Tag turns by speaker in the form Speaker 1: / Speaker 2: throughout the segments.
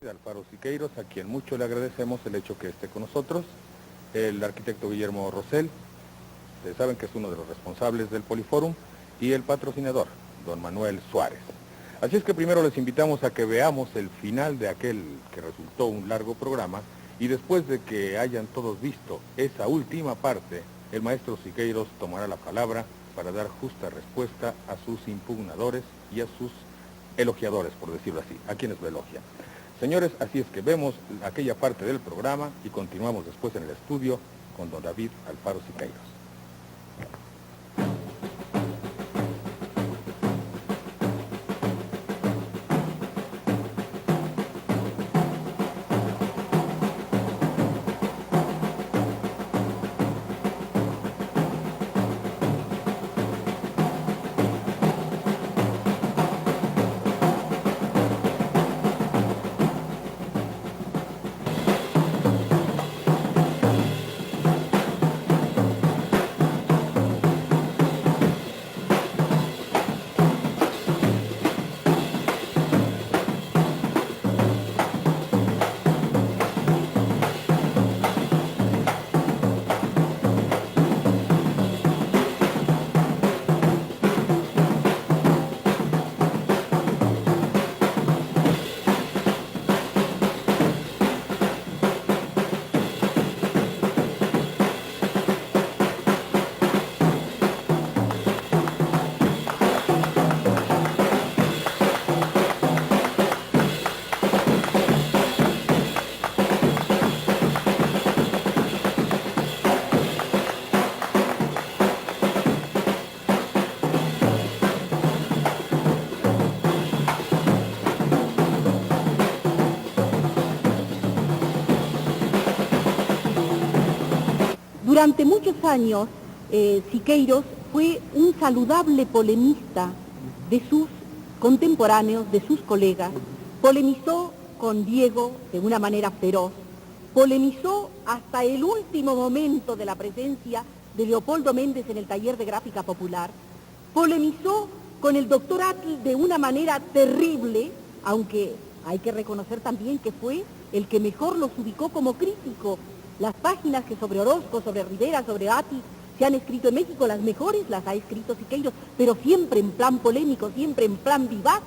Speaker 1: Alfaro Siqueiros, a quien mucho le agradecemos el hecho que esté con nosotros, el arquitecto Guillermo Rosell, ustedes saben que es uno de los responsables del Poliforum, y el patrocinador, don Manuel Suárez. Así es que primero les invitamos a que veamos el final de aquel que resultó un largo programa, y después de que hayan todos visto esa última parte, el maestro Siqueiros tomará la palabra para dar justa respuesta a sus impugnadores y a sus elogiadores, por decirlo así, a quienes lo elogian. Señores, así es que vemos aquella parte del programa y continuamos después en el estudio con don David Alfaro Siqueiros.
Speaker 2: Durante muchos años, Siqueiros fue un saludable polemista de sus contemporáneos, de sus colegas. Polemizó con Diego de una manera feroz, polemizó hasta el último momento de la presencia de Leopoldo Méndez en el taller de gráfica popular, polemizó con el doctor Atl de una manera terrible, aunque hay que reconocer también que fue el que mejor los ubicó como crítico. Las páginas que sobre Orozco, sobre Rivera, sobre Atl se han escrito en México, las mejores las ha escrito Siqueiros, pero siempre en plan polémico, siempre en plan vivaz.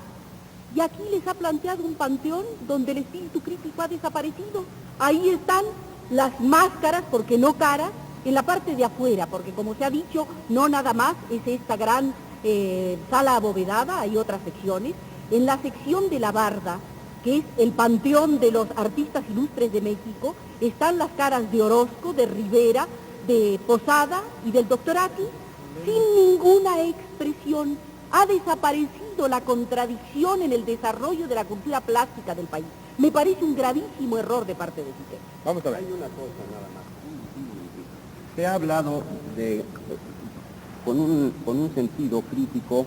Speaker 2: Y aquí les ha planteado un panteón donde el espíritu crítico ha desaparecido. Ahí están las máscaras, porque no caras, en la parte de afuera, porque como se ha dicho, no nada más es esta gran sala abovedada, hay otras secciones. En la sección de la barda, que es el panteón de los artistas ilustres de México, están las caras de Orozco, de Rivera, de Posada y del doctor Atl, sin ninguna expresión. Ha desaparecido la contradicción en el desarrollo de la cultura plástica del país. Me parece un gravísimo error de parte de Siqueiros.
Speaker 1: Vamos a ver.
Speaker 3: Hay una cosa nada más. Se ha hablado de, con un sentido crítico,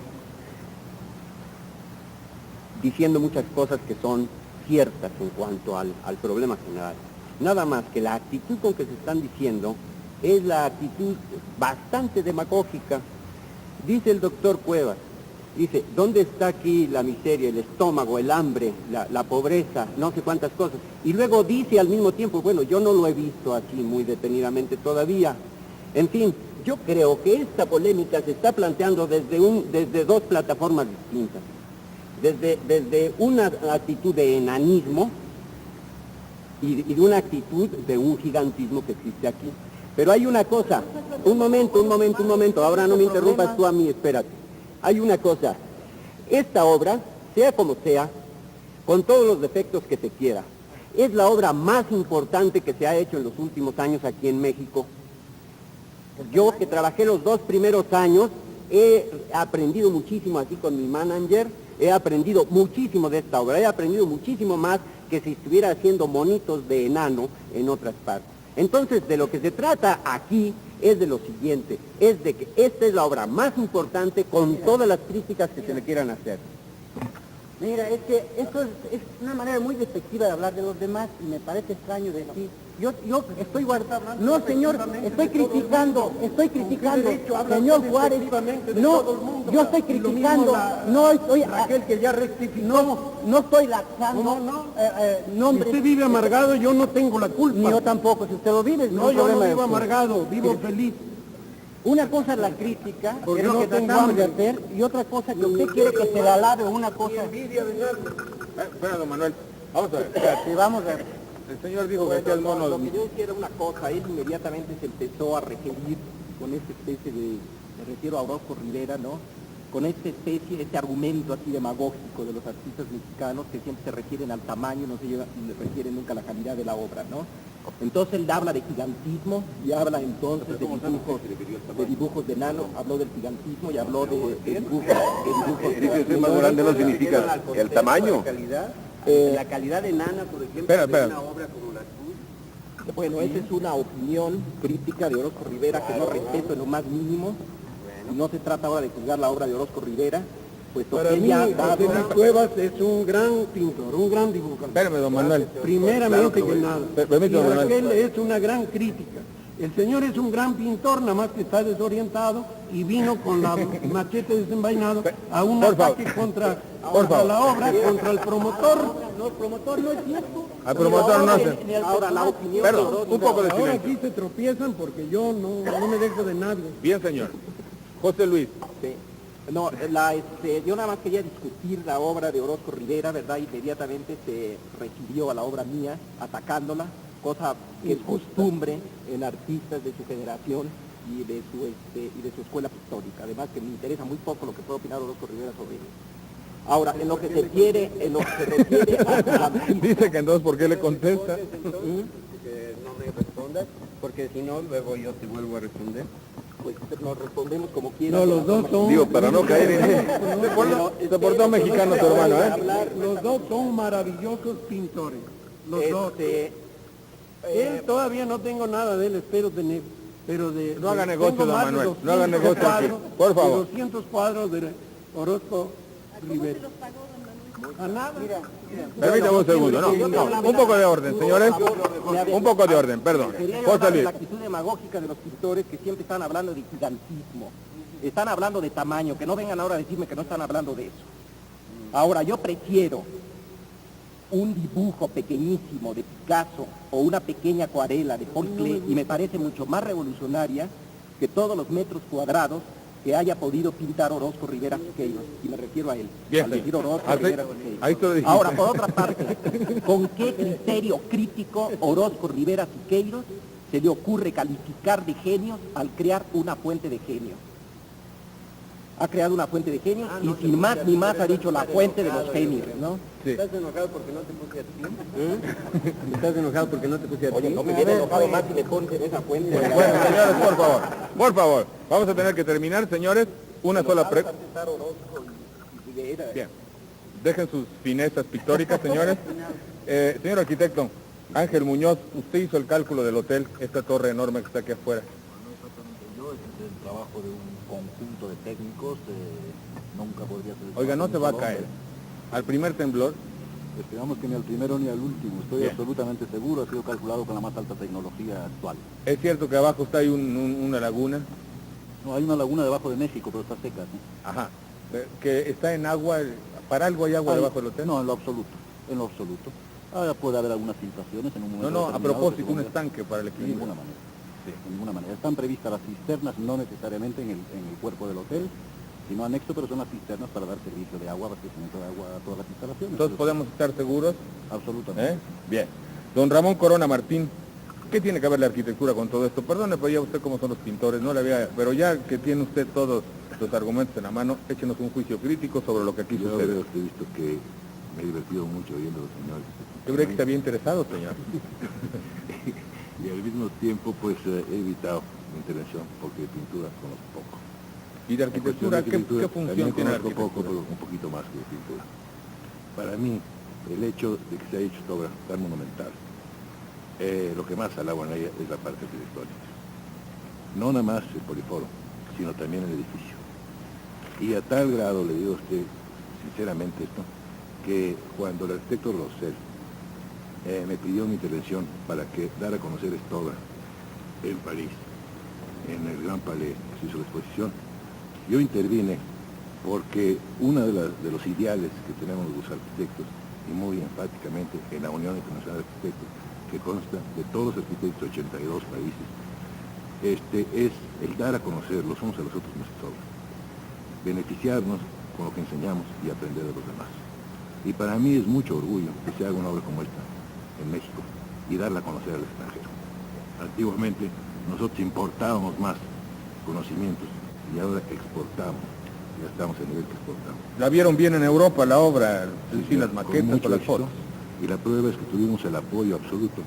Speaker 3: diciendo muchas cosas que son ciertas en cuanto al problema general. Nada más que la actitud con que se están diciendo es la actitud bastante demagógica. Dice el doctor Cuevas, dice, ¿dónde está aquí la miseria, el estómago, el hambre, la pobreza, no sé cuántas cosas? Y luego dice al mismo tiempo, bueno, yo no lo he visto así muy detenidamente todavía. En fin, yo creo que esta polémica se está planteando desde dos plataformas distintas. Desde una actitud de enanismo y de una actitud de un gigantismo que existe aquí. Pero hay una cosa, un momento, ahora no me interrumpas tú a mí, espérate. Hay una cosa, esta obra, sea como sea, con todos los defectos que se quiera, es la obra más importante que se ha hecho en los últimos años aquí en México. Yo que trabajé los 2 primeros años, he aprendido muchísimo así con mi manager, he aprendido muchísimo de esta obra, he aprendido muchísimo más que si estuviera haciendo monitos de enano en otras partes. Entonces, de lo que se trata aquí es de lo siguiente, es de que esta es la obra más importante con todas las críticas que se le quieran hacer.
Speaker 2: Durante muchos años, Siqueiros fue un saludable polemista de sus contemporáneos, de sus colegas. Polemizó hasta el último momento de la presencia de Leopoldo Méndez en el taller de gráfica popular. Polemizó con el doctor Atl de una manera terrible, aunque hay que reconocer también que fue el que mejor los ubicó como críticos. En la sección de la barda, que es el panteón de los artistas ilustres de México, están las caras de Orozco, de Rivera, de Posada y del doctor Atl, sin ninguna expresión. Ha desaparecido la contradicción en el desarrollo de la cultura plástica del país. Me parece un gravísimo error de parte de Siqueiros.
Speaker 3: Mira, es que esto es una manera muy despectiva de hablar de los demás y me parece extraño decir. Yo estoy guardando. No, señor, estoy criticando, señor Juárez. No, yo estoy criticando, no estoy. Aquel que ya rectificó. No estoy laxando. No, hombre.
Speaker 4: Usted vive amargado, yo no tengo la culpa.
Speaker 3: Ni yo tampoco, si usted lo vive,
Speaker 4: No, yo no vivo amargado, vivo feliz.
Speaker 3: Una cosa es la crítica,
Speaker 4: Porque
Speaker 3: que es lo
Speaker 4: no
Speaker 3: que
Speaker 4: tengo
Speaker 3: tratamos de
Speaker 4: hambre.
Speaker 3: hacer, y otra cosa que usted quiere que se la alabe una cosa.
Speaker 1: Espera, don Manuel, vamos a ver.
Speaker 3: Sí, vamos a ver.
Speaker 1: El señor dijo que hacía el mono...
Speaker 3: Lo que yo decía era una cosa, él inmediatamente se empezó a referir con esta especie de, me refiero a Orozco Rivera, ¿no? Con esta especie, este argumento así demagógico de los artistas mexicanos que siempre se refieren al tamaño, no se refieren nunca a la calidad de la obra, ¿no? Entonces él habla de gigantismo y habla entonces de dibujos de enano, habló del gigantismo y habló de dibujos
Speaker 5: Dice ser más grande no significa el tamaño.
Speaker 3: la calidad enana, por ejemplo,
Speaker 1: Espera.
Speaker 3: de una obra como La Cruz. Bueno, esa es una opinión crítica de Orozco Rivera que no respeto en lo más mínimo. No se trata ahora de juzgar la obra de Orozco Rivera, puesto
Speaker 4: Para
Speaker 3: que
Speaker 4: mí,
Speaker 3: ella
Speaker 4: José Luis Cuevas es un gran pintor, un gran dibujante.
Speaker 1: Espérame, don Manuel.
Speaker 4: Primeramente que nada.
Speaker 1: Permítame,
Speaker 4: Y
Speaker 1: don Manuel.
Speaker 4: Raquel es una gran crítica. El señor es un gran pintor, nada más que está desorientado y vino con la machete desenvainado a un
Speaker 1: Por favor.
Speaker 4: ataque contra
Speaker 1: favor.
Speaker 4: la obra, contra el promotor.
Speaker 3: No, el promotor no es cierto.
Speaker 1: Al promotor no hace.
Speaker 3: Ahora la opinión de
Speaker 1: Perdón,
Speaker 3: Orozco.
Speaker 1: un poco de
Speaker 4: Ahora
Speaker 1: silencio.
Speaker 4: aquí se tropiezan porque yo no me dejo de nadie.
Speaker 1: Bien, señor. José Luis.
Speaker 3: Sí. No, yo nada más quería discutir la obra de Orozco Rivera, ¿verdad? Inmediatamente se refirió a la obra mía, atacándola, cosa que es costumbre en artistas de su generación y de su escuela pictórica. Además que me interesa muy poco lo que puede opinar Orozco Rivera sobre él. Ahora, en lo que se refiere a
Speaker 1: Dice que entonces, ¿por qué le contesta?
Speaker 3: Que no me respondas, porque si no, luego yo te vuelvo a responder. Pues nos respondemos como quieras.
Speaker 4: No, los dos son...
Speaker 5: Digo, para no caer en eso.
Speaker 1: Se portó mexicano tu hermano, ¿eh?
Speaker 4: Los dos son maravillosos pintores. Los dos. Él todavía no tengo nada de él, espero tener. Pero
Speaker 1: No haga negocio,
Speaker 4: tengo
Speaker 1: don
Speaker 4: más de
Speaker 1: Manuel,
Speaker 4: 200
Speaker 1: no haga negocio aquí,
Speaker 4: cuadros,
Speaker 1: por favor.
Speaker 4: de 200 cuadros de Orozco Rivera. A nada.
Speaker 1: Permítame un segundo, no. Un poco de orden, señores. Un poco de orden, perdón.
Speaker 3: Quería yo
Speaker 1: José
Speaker 3: hablar de
Speaker 1: Luis.
Speaker 3: la actitud demagógica de los pintores que siempre están hablando de gigantismo, están hablando de tamaño, que no vengan ahora a decirme que no están hablando de eso. Ahora, yo prefiero un dibujo pequeñísimo de Picasso o una pequeña acuarela de Paul Klee y me parece mucho más revolucionaria que todos los metros cuadrados que haya podido pintar Orozco Rivera Siqueiros, y me refiero a él.
Speaker 1: Bien,
Speaker 3: al
Speaker 1: sí.
Speaker 3: decir Orozco
Speaker 1: Ahí
Speaker 3: Rivera
Speaker 1: te
Speaker 3: Siqueiros.
Speaker 1: lo dijiste.
Speaker 3: Ahora, por otra parte, ¿con qué criterio crítico Orozco Rivera Siqueiros se le ocurre calificar de genios al crear una fuente de genio? Ha creado una fuente de genios y sin más ni más ha dicho la fuente de los genios, ¿no?
Speaker 1: Sí.
Speaker 3: ¿Estás enojado porque no te puse a ti? ¿Estás enojado porque no te puse a ti? Oye, no me hubiera enojado más si me pones en esa fuente.
Speaker 1: Bueno, señores, por favor. Vamos a tener que terminar, señores. Una sola pregunta. Bien. Dejen sus finezas pictóricas, señores. Señor arquitecto, Ángel Muñoz, usted hizo el cálculo del hotel, esta torre enorme que está aquí afuera.
Speaker 6: Yo, ese es el trabajo de un conjunto de técnicos, nunca podría ser...
Speaker 1: Oiga, no se va a caer. Al primer temblor,
Speaker 6: Esperamos que ni al primero ni al último, estoy
Speaker 1: Bien.
Speaker 6: absolutamente seguro, ha sido calculado con la más alta tecnología actual.
Speaker 1: es cierto que abajo está ahí una laguna,
Speaker 6: No, hay una laguna debajo de México, pero está seca, ¿sí?
Speaker 1: ajá, que está en agua, ¿para algo hay agua
Speaker 6: Hay-
Speaker 1: debajo del hotel?
Speaker 6: No, en lo absoluto, en lo absoluto. Ahora puede haber algunas filtraciones en un momento
Speaker 1: No, a
Speaker 6: determinado,
Speaker 1: propósito,
Speaker 6: pero
Speaker 1: un estanque para el
Speaker 6: de
Speaker 1: equilibrio.
Speaker 6: ninguna manera. De ninguna manera. Están previstas las cisternas, no necesariamente en el cuerpo del hotel, sino anexo, pero son las cisternas para dar servicio de agua, abastecimiento de agua a todas las instalaciones.
Speaker 1: Entonces podemos estar seguros,
Speaker 6: Absolutamente.
Speaker 1: ¿eh? Bien. Don Ramón Corona Martín, ¿qué tiene que ver la arquitectura con todo esto? Perdone, pero ya usted cómo son los pintores, no le había... Pero ya que tiene usted todos los argumentos en la mano, échenos un juicio crítico sobre lo que aquí
Speaker 5: Yo
Speaker 1: sucede.
Speaker 5: he visto que me he divertido mucho viendo a los señores.
Speaker 1: Yo creí que se había interesado, señor.
Speaker 5: Y al mismo tiempo, pues he evitado mi intervención porque de pintura conozco poco.
Speaker 1: ¿Y de
Speaker 5: En cuestión
Speaker 1: arquitectura,
Speaker 5: de
Speaker 1: qué
Speaker 5: arquitectura,
Speaker 1: función
Speaker 5: también
Speaker 1: tiene la
Speaker 5: conozco poco,
Speaker 1: arquitectura?
Speaker 5: pero un poquito más que de pintura. Para mí, el hecho de que se haya hecho esta obra tan monumental, lo que más alabo en ella es la parte arquitectónica. No nada más el poliforo, sino también el edificio. Y a tal grado le digo a usted, sinceramente esto, que cuando el arquitecto Rosell me pidió mi intervención para que dar a conocer esta obra en París, en el Gran Palais, que se hizo la exposición, yo intervine porque uno de los ideales que tenemos los arquitectos, y muy enfáticamente en la Unión Internacional de Arquitectos, que consta de todos los arquitectos de 82 países, es el dar a conocer los unos a los otros nuestras obras, beneficiarnos con lo que enseñamos y aprender de los demás. Y para mí es mucho orgullo que se haga una obra como esta en México y darla a conocer al extranjero. Antiguamente nosotros importábamos más conocimientos y ahora exportamos. Ya estamos en el nivel que exportamos.
Speaker 1: ¿La vieron bien en Europa la obra? Sí, las
Speaker 5: con
Speaker 1: maquetas,
Speaker 5: mucho
Speaker 1: con las
Speaker 5: éxito,
Speaker 1: fotos.
Speaker 5: y la prueba es que tuvimos el apoyo absoluto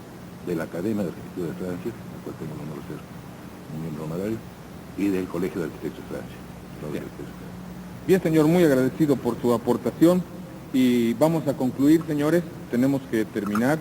Speaker 5: de la Academia de Arquitectura de Francia, la cual tengo el honor de ser un miembro honorario, y del Colegio de Arquitectos de Francia.
Speaker 1: Bien, señor, muy agradecido por su aportación y vamos a concluir, señores, tenemos que terminar.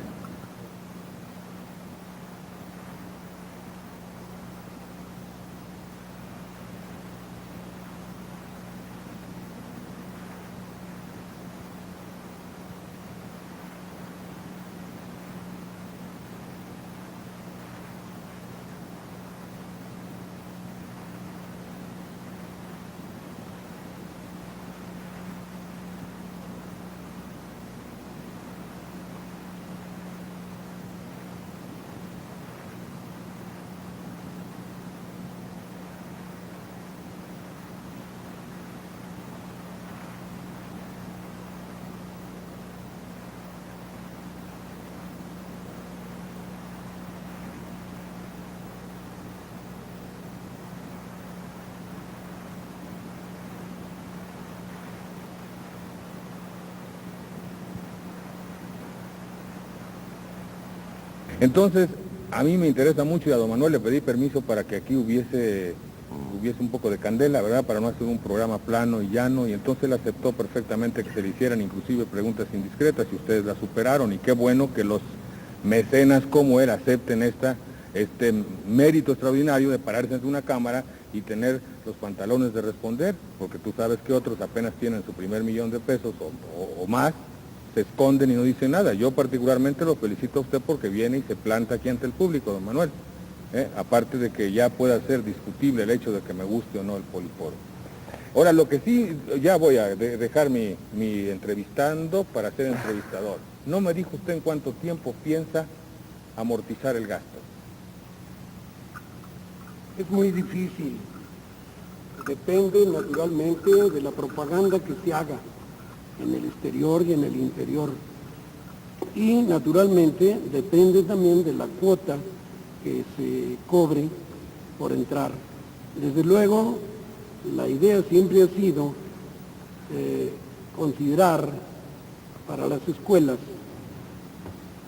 Speaker 1: Entonces, a mí me interesa mucho y a don Manuel le pedí permiso para que aquí hubiese un poco de candela, ¿verdad? Para no hacer un programa plano y llano, y entonces él aceptó perfectamente que se le hicieran inclusive preguntas indiscretas y ustedes las superaron, y qué bueno que los mecenas como él acepten este mérito extraordinario de pararse ante una cámara y tener los pantalones de responder, porque tú sabes que otros apenas tienen su primer $1,000,000 o más, se esconden y no dicen nada. Yo particularmente lo felicito a usted porque viene y se planta aquí ante el público, don Manuel. Aparte de que ya pueda ser discutible el hecho de que me guste o no el Poliforo. Ahora, lo que sí, ya voy a dejar mi entrevistando para ser entrevistador. No me dijo usted en cuánto tiempo piensa amortizar el gasto.
Speaker 4: Es muy difícil. Depende naturalmente de la propaganda que se haga en el exterior y en el interior. Y naturalmente depende también de la cuota que se cobre por entrar. Desde luego, la idea siempre ha sido considerar para las escuelas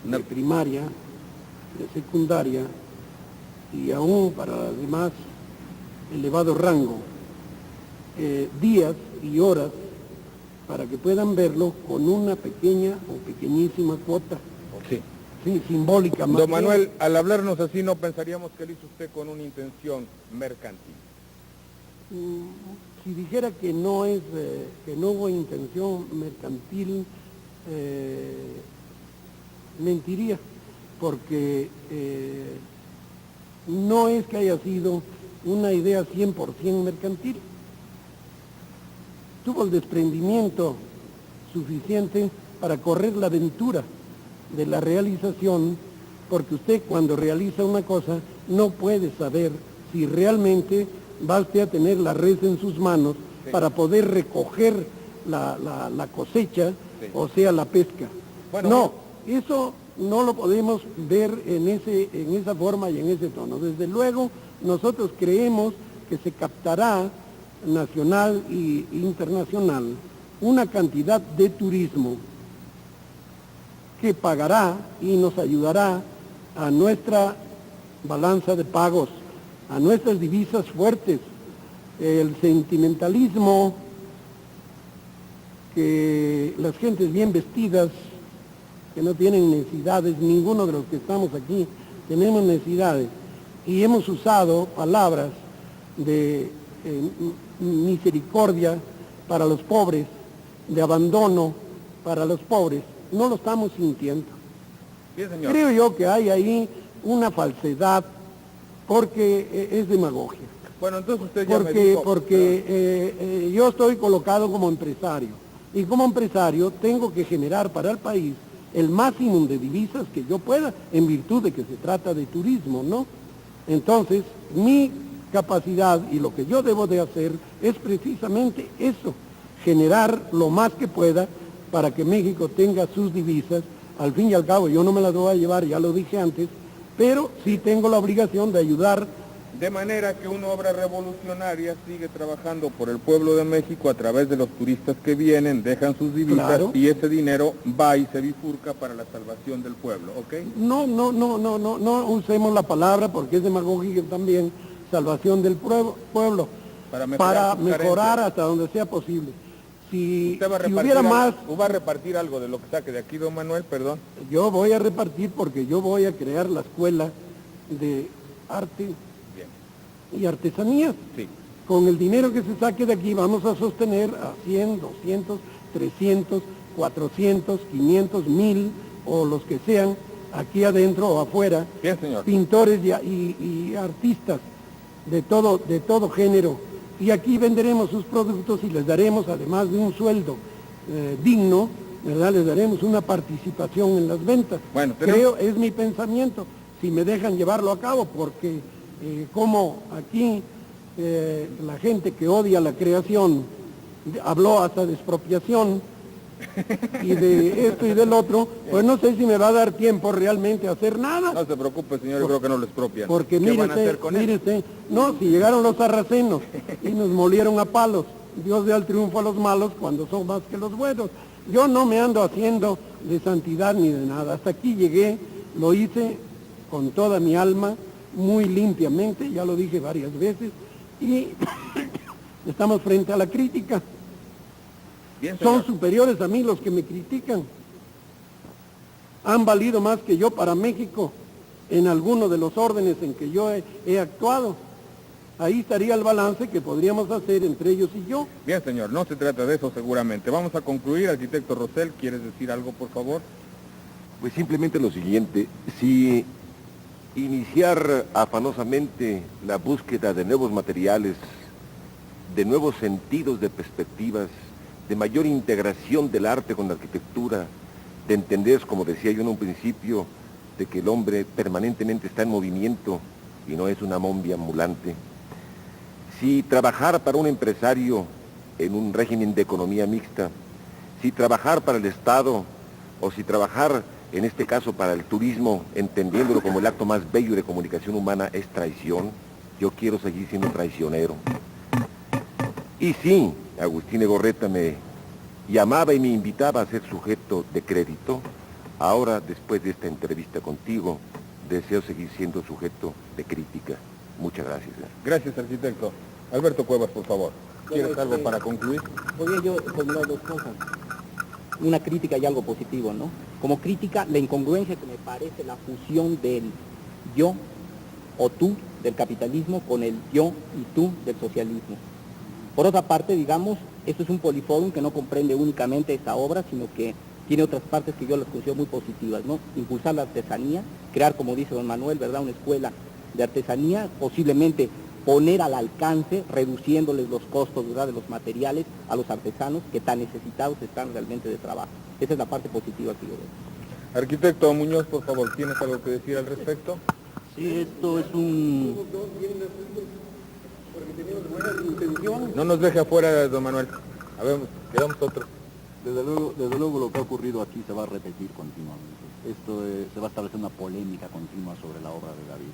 Speaker 4: de primaria, de secundaria y aún para las de más elevado rango, días y horas para que puedan verlo con una pequeña o pequeñísima cuota.
Speaker 1: Sí.
Speaker 4: Sí, simbólica. Más
Speaker 1: Don Manuel, al hablarnos así no pensaríamos que lo hizo usted con una intención mercantil.
Speaker 4: Si dijera que no hubo intención mercantil, mentiría, porque no es que haya sido una idea 100% mercantil. Tuvo el desprendimiento suficiente para correr la aventura de la realización, porque usted cuando realiza una cosa no puede saber si realmente va usted a tener la red en sus manos para poder recoger la cosecha, o sea, la pesca.
Speaker 1: Bueno,
Speaker 4: no, eso no lo podemos ver en esa forma y en ese tono. Desde luego, nosotros creemos que se captará nacional e internacional una cantidad de turismo que pagará y nos ayudará a nuestra balanza de pagos, a nuestras divisas fuertes. El sentimentalismo que las gentes bien vestidas, que no tienen necesidades, ninguno de los que estamos aquí tenemos necesidades, y hemos usado palabras de misericordia para los pobres, de abandono para los pobres, no lo estamos sintiendo.
Speaker 1: Bien, señor.
Speaker 4: Creo yo que hay ahí una falsedad porque es demagogia.
Speaker 1: Bueno, entonces usted ya me dijo...
Speaker 4: Porque yo estoy colocado como empresario y como empresario tengo que generar para el país el máximo de divisas que yo pueda en virtud de que se trata de turismo, ¿no? Entonces, mi capacidad y lo que yo debo de hacer es precisamente eso, generar lo más que pueda para que México tenga sus divisas. Al fin y al cabo, yo no me las voy a llevar, ya lo dije antes, pero sí tengo la obligación de ayudar.
Speaker 1: De manera que una obra revolucionaria sigue trabajando por el pueblo de México a través de los turistas que vienen, dejan sus divisas,
Speaker 4: Claro.
Speaker 1: y ese dinero va y se bifurca para la salvación del pueblo, ¿ok?
Speaker 4: No usemos la palabra porque es demagógica también, salvación del pueblo,
Speaker 1: Para
Speaker 4: para
Speaker 1: sus
Speaker 4: mejorar
Speaker 1: carencias.
Speaker 4: hasta donde sea posible. Si
Speaker 1: ¿Usted va a
Speaker 4: si
Speaker 1: repartir
Speaker 4: hubiera
Speaker 1: algo,
Speaker 4: más,
Speaker 1: o va a repartir algo de lo que saque de aquí, don Manuel, perdón?
Speaker 4: yo voy a repartir porque yo voy a crear la escuela de arte
Speaker 1: Bien,
Speaker 4: y artesanías.
Speaker 1: sí.
Speaker 4: Con el dinero que se saque de aquí vamos a sostener a 100, 200, 300, 400, 500, 1000 o los que sean aquí adentro o afuera,
Speaker 1: Bien, señor.
Speaker 4: pintores y artistas de todo género. Y aquí venderemos sus productos y les daremos, además de un sueldo digno, ¿verdad? Les daremos una participación en las ventas.
Speaker 1: Bueno,
Speaker 4: creo, es mi pensamiento, si me dejan llevarlo a cabo, porque como aquí la gente que odia la creación habló hasta de expropiación y de esto y del otro, pues no sé si me va a dar tiempo realmente a hacer nada.
Speaker 1: No se preocupe, señor, yo creo que no lo expropian.
Speaker 4: Porque
Speaker 1: ¿Qué van a hacer con él?
Speaker 4: mírese, no, si llegaron los sarracenos y nos molieron a palos, Dios da el triunfo a los malos cuando son más que los buenos. Yo no me ando haciendo de santidad ni de nada, hasta aquí llegué, lo hice con toda mi alma, muy limpiamente, ya lo dije varias veces, y estamos frente a la crítica.
Speaker 1: Bien, señor.
Speaker 4: Son superiores a mí los que me critican. Han valido más que yo para México en alguno de los órdenes en que yo he actuado. Ahí estaría el balance que podríamos hacer entre ellos y yo.
Speaker 1: Bien, señor, no se trata de eso seguramente. Vamos a concluir. Arquitecto Rosell, ¿quieres decir algo, por favor?
Speaker 5: Pues simplemente lo siguiente, si iniciar afanosamente la búsqueda de nuevos materiales, de nuevos sentidos de perspectivas, de mayor integración del arte con la arquitectura, de entender, como decía yo en un principio, de que el hombre permanentemente está en movimiento y no es una momia ambulante. Si trabajar para un empresario en un régimen de economía mixta, si trabajar para el Estado o si trabajar en este caso para el turismo, entendiéndolo como el acto más bello de comunicación humana, es traición, yo quiero seguir siendo traicionero. Y sí, Agustín Egorreta me llamaba y me invitaba a ser sujeto de crédito. Ahora, después de esta entrevista contigo, deseo seguir siendo sujeto de crítica. Muchas gracias.
Speaker 1: Gracias, arquitecto. Alberto Cuevas, por favor. ¿Quieres algo para concluir?
Speaker 3: Podría yo formular dos cosas. Una crítica y algo positivo, ¿no? Como crítica, la incongruencia que me parece la fusión del yo o tú del capitalismo con el yo y tú del socialismo. Por otra parte, digamos, esto es un poliforum que no comprende únicamente esta obra, sino que tiene otras partes que yo las considero muy positivas, ¿no? Impulsar la artesanía, crear, como dice don Manuel, ¿verdad?, una escuela de artesanía, posiblemente poner al alcance, reduciéndoles los costos, ¿verdad?, de los materiales a los artesanos que tan necesitados están realmente de trabajo. Esa es la parte positiva que yo veo.
Speaker 1: Arquitecto Muñoz, por favor, ¿tienes algo que decir al respecto?
Speaker 6: Sí, esto es un...
Speaker 1: No nos deje afuera, don Manuel. A ver, quedamos otros.
Speaker 6: Desde luego lo que ha ocurrido aquí se va a repetir continuamente. Esto se va a establecer una polémica continua sobre la obra de David.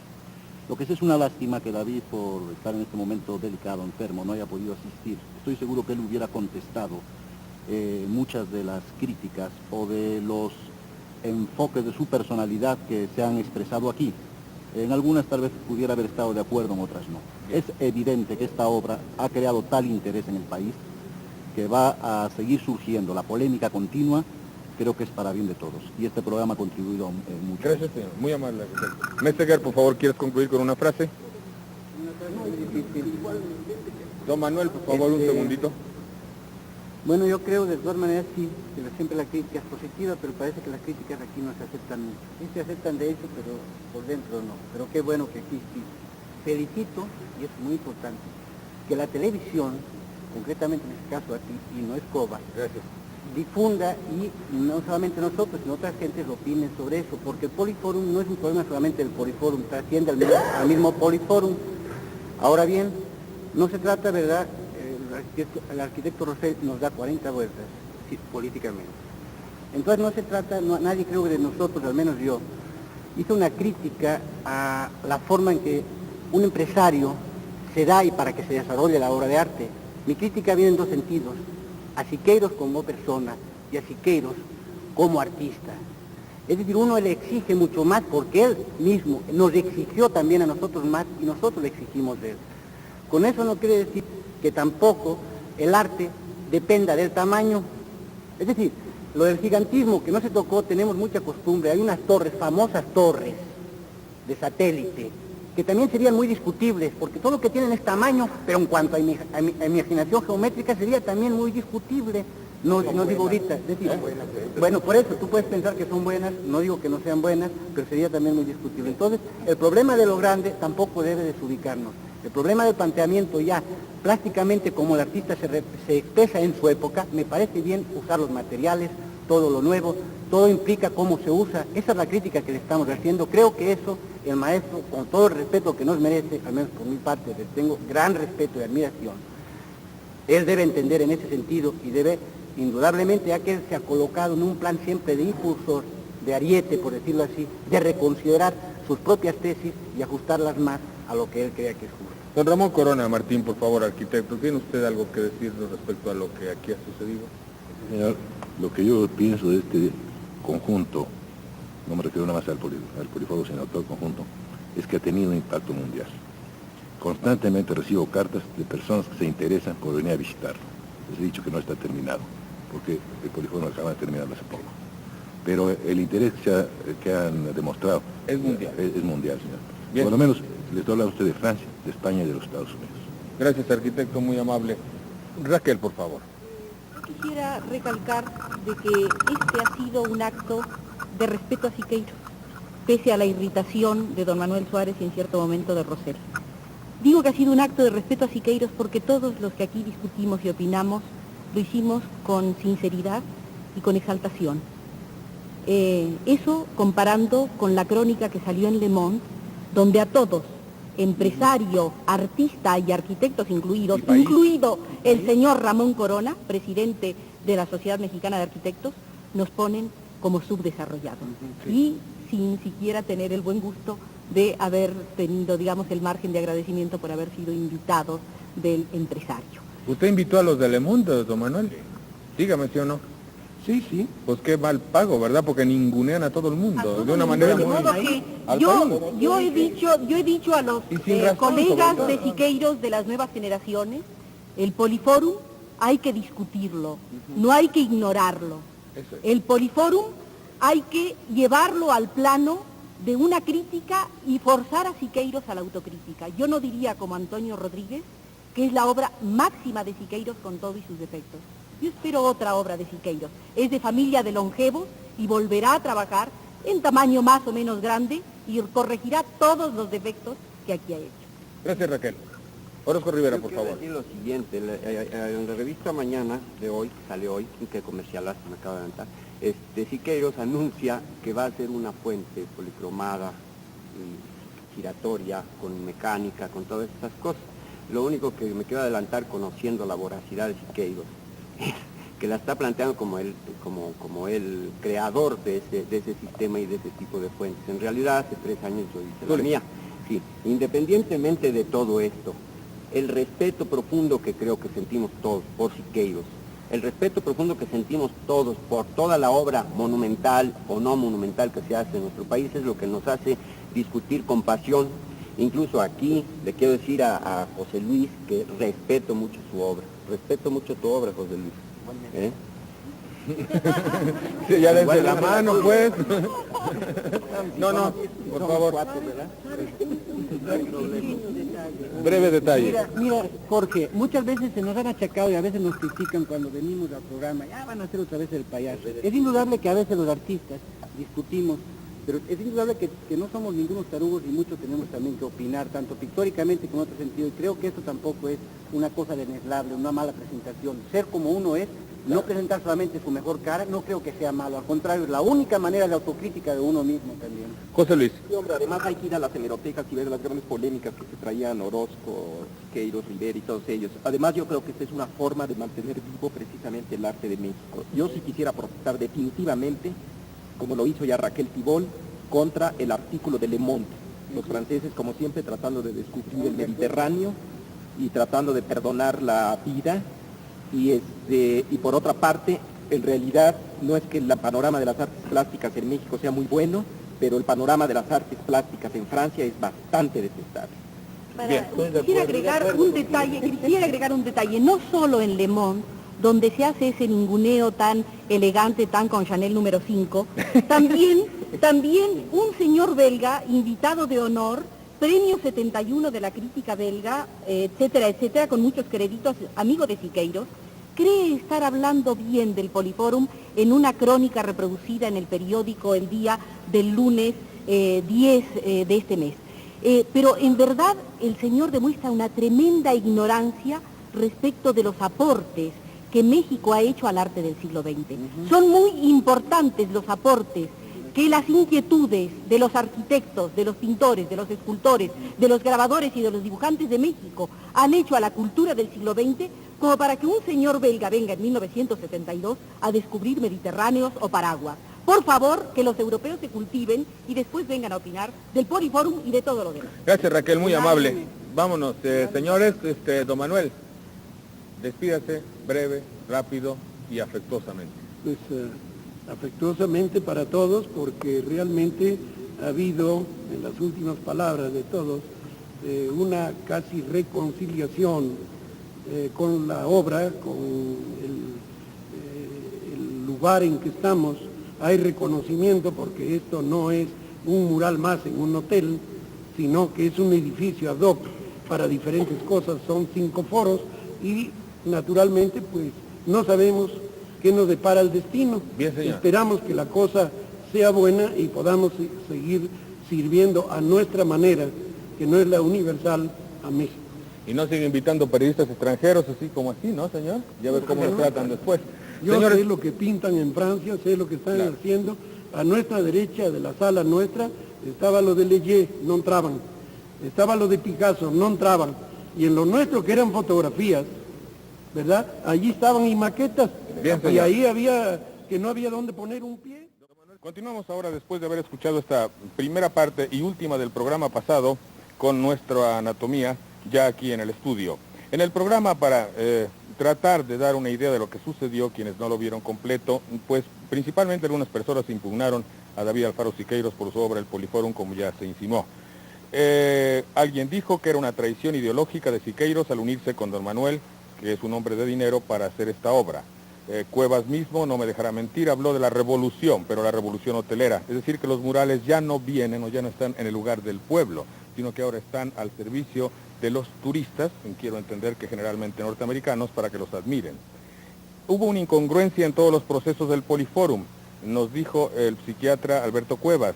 Speaker 6: Lo que sí es una lástima que David, por estar en este momento delicado, enfermo, no haya podido asistir. Estoy seguro que él hubiera contestado muchas de las críticas o de los enfoques de su personalidad que se han expresado aquí. En algunas tal vez pudiera haber estado de acuerdo, en otras no. Es evidente que esta obra ha creado tal interés en el país que va a seguir surgiendo. La polémica continua creo que es para bien de todos. Y este programa ha contribuido mucho.
Speaker 1: Gracias, señor. Muy amable, arquitecto. Mesteguer, por favor, ¿quieres concluir con una frase? Don Manuel, por favor, un segundito.
Speaker 7: Bueno, yo creo de todas maneras sí, que siempre la crítica es positiva, pero parece que las críticas aquí no se aceptan mucho. Sí se aceptan de hecho, pero por dentro no. Pero qué bueno que aquí sí. Felicito, y es muy importante, que la televisión, concretamente en este caso aquí, y no es COBA,
Speaker 1: Gracias.
Speaker 7: difunda y no solamente nosotros, sino otras gentes opinen sobre eso, porque el Poliforum no es un problema solamente del Poliforum, trasciende al mismo Poliforum. Ahora bien, no se trata, ¿verdad? El arquitecto Rosell nos da 40 vueltas sí, políticamente. Entonces no se trata, nadie creo que de nosotros, al menos yo, hizo una crítica a la forma en que un empresario se da y para que se desarrolle la obra de arte. Mi crítica viene en dos sentidos, a Siqueiros como persona y a Siqueiros como artista. Es decir, uno le exige mucho más porque él mismo nos exigió también a nosotros más y nosotros le exigimos de él. Con eso no quiere decir que tampoco el arte dependa del tamaño. Es decir, lo del gigantismo que no se tocó, tenemos mucha costumbre. Hay unas torres, famosas torres de satélite, que también serían muy discutibles, porque todo lo que tienen es tamaño, pero en cuanto a imaginación geométrica sería también muy discutible. No digo ahorita, es decir, bueno, por eso tú puedes pensar que son buenas, no digo que no sean buenas, pero sería también muy discutible. Entonces, el problema de lo grande tampoco debe desubicarnos. El problema del planteamiento ya, plásticamente como el artista se expresa en su época, me parece bien usar los materiales, todo lo nuevo, todo implica cómo se usa, esa es la crítica que le estamos haciendo. Creo que eso, el maestro, con todo el respeto que nos merece, al menos por mi parte, le tengo gran respeto y admiración, él debe entender en ese sentido y debe, indudablemente, ya que él se ha colocado en un plan siempre de impulsor, de ariete, por decirlo así, de reconsiderar sus propias tesis y ajustarlas más a lo que él crea que es justo.
Speaker 1: Don Ramón Corona Martín, por favor, arquitecto, ¿tiene usted algo que decirnos respecto a lo que aquí ha sucedido?
Speaker 5: Señor, lo que yo pienso de este conjunto, no me refiero nada más al Poliforum, sino a todo el conjunto, es que ha tenido un impacto mundial. Constantemente recibo cartas de personas que se interesan por venir a visitarlo. Les he dicho que no está terminado, porque el Poliforum acaba de terminar hace poco. Pero el interés que han demostrado
Speaker 1: es mundial.
Speaker 5: Es mundial, señor.
Speaker 1: Bien.
Speaker 5: Por lo menos les habla a usted de Francia, de España y de los Estados Unidos.
Speaker 1: Gracias, arquitecto, muy amable. Raquel, por favor.
Speaker 2: Quisiera recalcar de que este ha sido un acto de respeto a Siqueiros, pese a la irritación de don Manuel Suárez y en cierto momento de Rosell. Digo que ha sido un acto de respeto a Siqueiros porque todos los que aquí discutimos y opinamos lo hicimos con sinceridad y con exaltación. Eso comparando con la crónica que salió en Le Monde, donde a todos, empresario, artista y arquitectos incluidos, incluido el señor Ramón Corona, presidente de la Sociedad Mexicana de Arquitectos, nos ponen como subdesarrollados. Y sin siquiera tener el buen gusto de haber tenido, digamos, el margen de agradecimiento por haber sido invitados del empresario.
Speaker 1: ¿Usted invitó a los de Le Monde, don Manuel? Dígame, ¿sí o no?
Speaker 4: Sí, sí.
Speaker 1: Pues qué mal pago, ¿verdad? Porque ningunean a todo el mundo, de una manera
Speaker 2: De
Speaker 1: muy...
Speaker 2: modo que yo he dicho a los
Speaker 1: Y sin razón,
Speaker 2: colegas
Speaker 1: sobre todo.
Speaker 2: de Siqueiros de las nuevas generaciones, el Poliforum hay que discutirlo, no hay que ignorarlo.
Speaker 1: Eso es.
Speaker 2: El Poliforum hay que llevarlo al plano de una crítica y forzar a Siqueiros a la autocrítica. Yo no diría como Antonio Rodríguez, que es la obra máxima de Siqueiros con todos sus defectos. Yo espero otra obra de Siqueiros. Es de familia de longevos y volverá a trabajar en tamaño más o menos grande y corregirá todos los defectos que aquí ha hecho.
Speaker 1: Gracias, Raquel. Orozco Rivera, por favor.
Speaker 3: Quiero decir lo siguiente, en la revista Mañana de hoy, sale hoy, que comercialazo me acaba de adelantar, Siqueiros anuncia que va a ser una fuente policromada, giratoria, con mecánica, con todas esas cosas. Lo único que me quiero adelantar, conociendo la voracidad de Siqueiros, es que la está planteando como el creador de ese sistema y de ese tipo de fuentes. En realidad, hace 3 años yo hice la mía. Sí, independientemente de todo esto, el respeto profundo que creo que sentimos todos por Siqueiros, el respeto profundo que sentimos todos por toda la obra monumental o no monumental que se hace en nuestro país es lo que nos hace discutir con pasión. Incluso aquí le quiero decir a José Luis que respeto mucho su obra. Respeto mucho tu obra, José Luis.
Speaker 1: Sí, ya dense la mano, pues. No, por favor. Breve detalle.
Speaker 7: Mira, Jorge, muchas veces se nos han achacado y a veces nos critican cuando venimos al programa, ya van a hacer otra vez el payaso. Es indudable que a veces los artistas discutimos, pero es indudable que no somos ningunos tarugos y mucho tenemos también que opinar, tanto pictóricamente como en otro sentido, y creo que eso tampoco es una cosa deneslable, una mala presentación. Ser como uno es, no presentar solamente su mejor cara, no creo que sea malo, al contrario, es la única manera de autocrítica de uno mismo también.
Speaker 1: José Luis.
Speaker 3: Sí, hombre, además hay que ir a las hemerotecas y ver las grandes polémicas que se traían Orozco, Siqueiros, Rivera y todos ellos. Además, yo creo que esta es una forma de mantener vivo precisamente el arte de México. Yo sí quisiera protestar definitivamente, como lo hizo ya Raquel Tibol, contra el artículo de Le Monde. Los franceses, como siempre, tratando de descubrir el Mediterráneo y tratando de perdonar la vida. Y por otra parte, en realidad, no es que el panorama de las artes plásticas en México sea muy bueno, pero el panorama de las artes plásticas en Francia es bastante detestable.
Speaker 2: Quisiera agregar un detalle, no solo en Le Monde, donde se hace ese ninguneo tan elegante, tan con Chanel número 5, también un señor belga, invitado de honor, premio 71 de la crítica belga, etcétera, etcétera, con muchos créditos, amigo de Siqueiros, cree estar hablando bien del Poliforum en una crónica reproducida en el periódico El Día del lunes 10 de este mes. Pero en verdad el señor demuestra una tremenda ignorancia respecto de los aportes que México ha hecho al arte del siglo XX. Son muy importantes los aportes que las inquietudes de los arquitectos, de los pintores, de los escultores, de los grabadores y de los dibujantes de México han hecho a la cultura del siglo XX, como para que un señor belga venga en 1972 a descubrir Mediterráneos o Paraguas. Por favor, que los europeos se cultiven y después vengan a opinar del Poliforum y de todo lo demás.
Speaker 1: Gracias, Raquel, muy amable. Vámonos, señores, don Manuel, despídase breve, rápido y afectuosamente.
Speaker 4: Pues afectuosamente para todos, porque realmente ha habido, en las últimas palabras de todos, una casi reconciliación con la obra, con el lugar en que estamos. Hay reconocimiento porque esto no es un mural más en un hotel, sino que es un edificio ad hoc para diferentes cosas, son 5 foros y naturalmente pues no sabemos qué nos depara el destino.
Speaker 1: Bien, señor.
Speaker 4: Esperamos que la cosa sea buena y podamos seguir sirviendo a nuestra manera, que no es la universal, a México.
Speaker 1: Y no sigue invitando periodistas extranjeros así como así, ¿no, señor? Ya ver cómo nos tratan después.
Speaker 4: Yo
Speaker 1: Señores,
Speaker 4: sé lo que pintan en Francia, sé lo que están
Speaker 1: claro,
Speaker 4: haciendo. A nuestra derecha de la sala nuestra estaba lo de Leyé, no entraban. Estaba lo de Picasso, no entraban. Y en lo nuestro, que eran fotografías, ¿verdad? Allí estaban y maquetas.
Speaker 1: Bien,
Speaker 4: y
Speaker 1: señor.
Speaker 4: ahí había, que no había dónde poner un pie.
Speaker 1: continuamos ahora después de haber escuchado esta primera parte y última del programa pasado con nuestra anatomía ya aquí en el estudio. En el programa, para tratar de dar una idea de lo que sucedió, quienes no lo vieron completo, pues principalmente algunas personas impugnaron a David Alfaro Siqueiros por su obra El Poliforum, como ya se insinuó. Alguien dijo que era una traición ideológica de Siqueiros al unirse con don Manuel, que es un hombre de dinero, para hacer esta obra. Cuevas mismo, no me dejará mentir, habló de la revolución, pero la revolución hotelera. Es decir, que los murales ya no vienen o ya no están en el lugar del pueblo, sino que ahora están al servicio de los turistas, quiero entender que generalmente norteamericanos, para que los admiren. Hubo una incongruencia en todos los procesos del Poliforum, nos dijo el psiquiatra Alberto Cuevas.